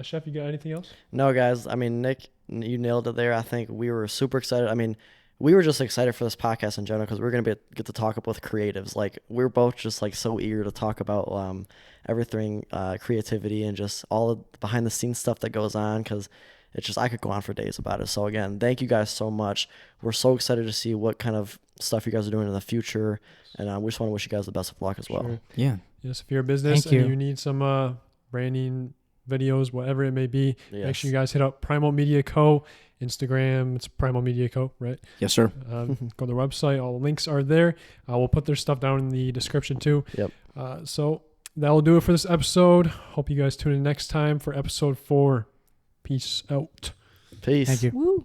Chef, you got anything else? No, guys. I mean, Nick, you nailed it there. I think we were super excited. I mean, we were just excited for this podcast in general because we're going to get to talk up with creatives. Like, we're both just like so eager to talk about everything, creativity, and just all of the behind the scenes stuff that goes on, because it's just, I could go on for days about it. So again, thank you guys so much. We're so excited to see what kind of stuff you guys are doing in the future. And we just want to wish you guys the best of luck as well. Sure. Yeah. Yes, if you're a business Thank and you. you need some branding videos, whatever it may be, make Yes. sure you guys hit up Primal Media Co. Instagram, it's Primal Media Co., right? Yes, sir. Go to their website. All the links are there. We'll put their stuff down in the description too. Yep. So that'll do it for this episode. Hope you guys tune in next time for episode 4. Peace out. Peace. Thank you. Woo.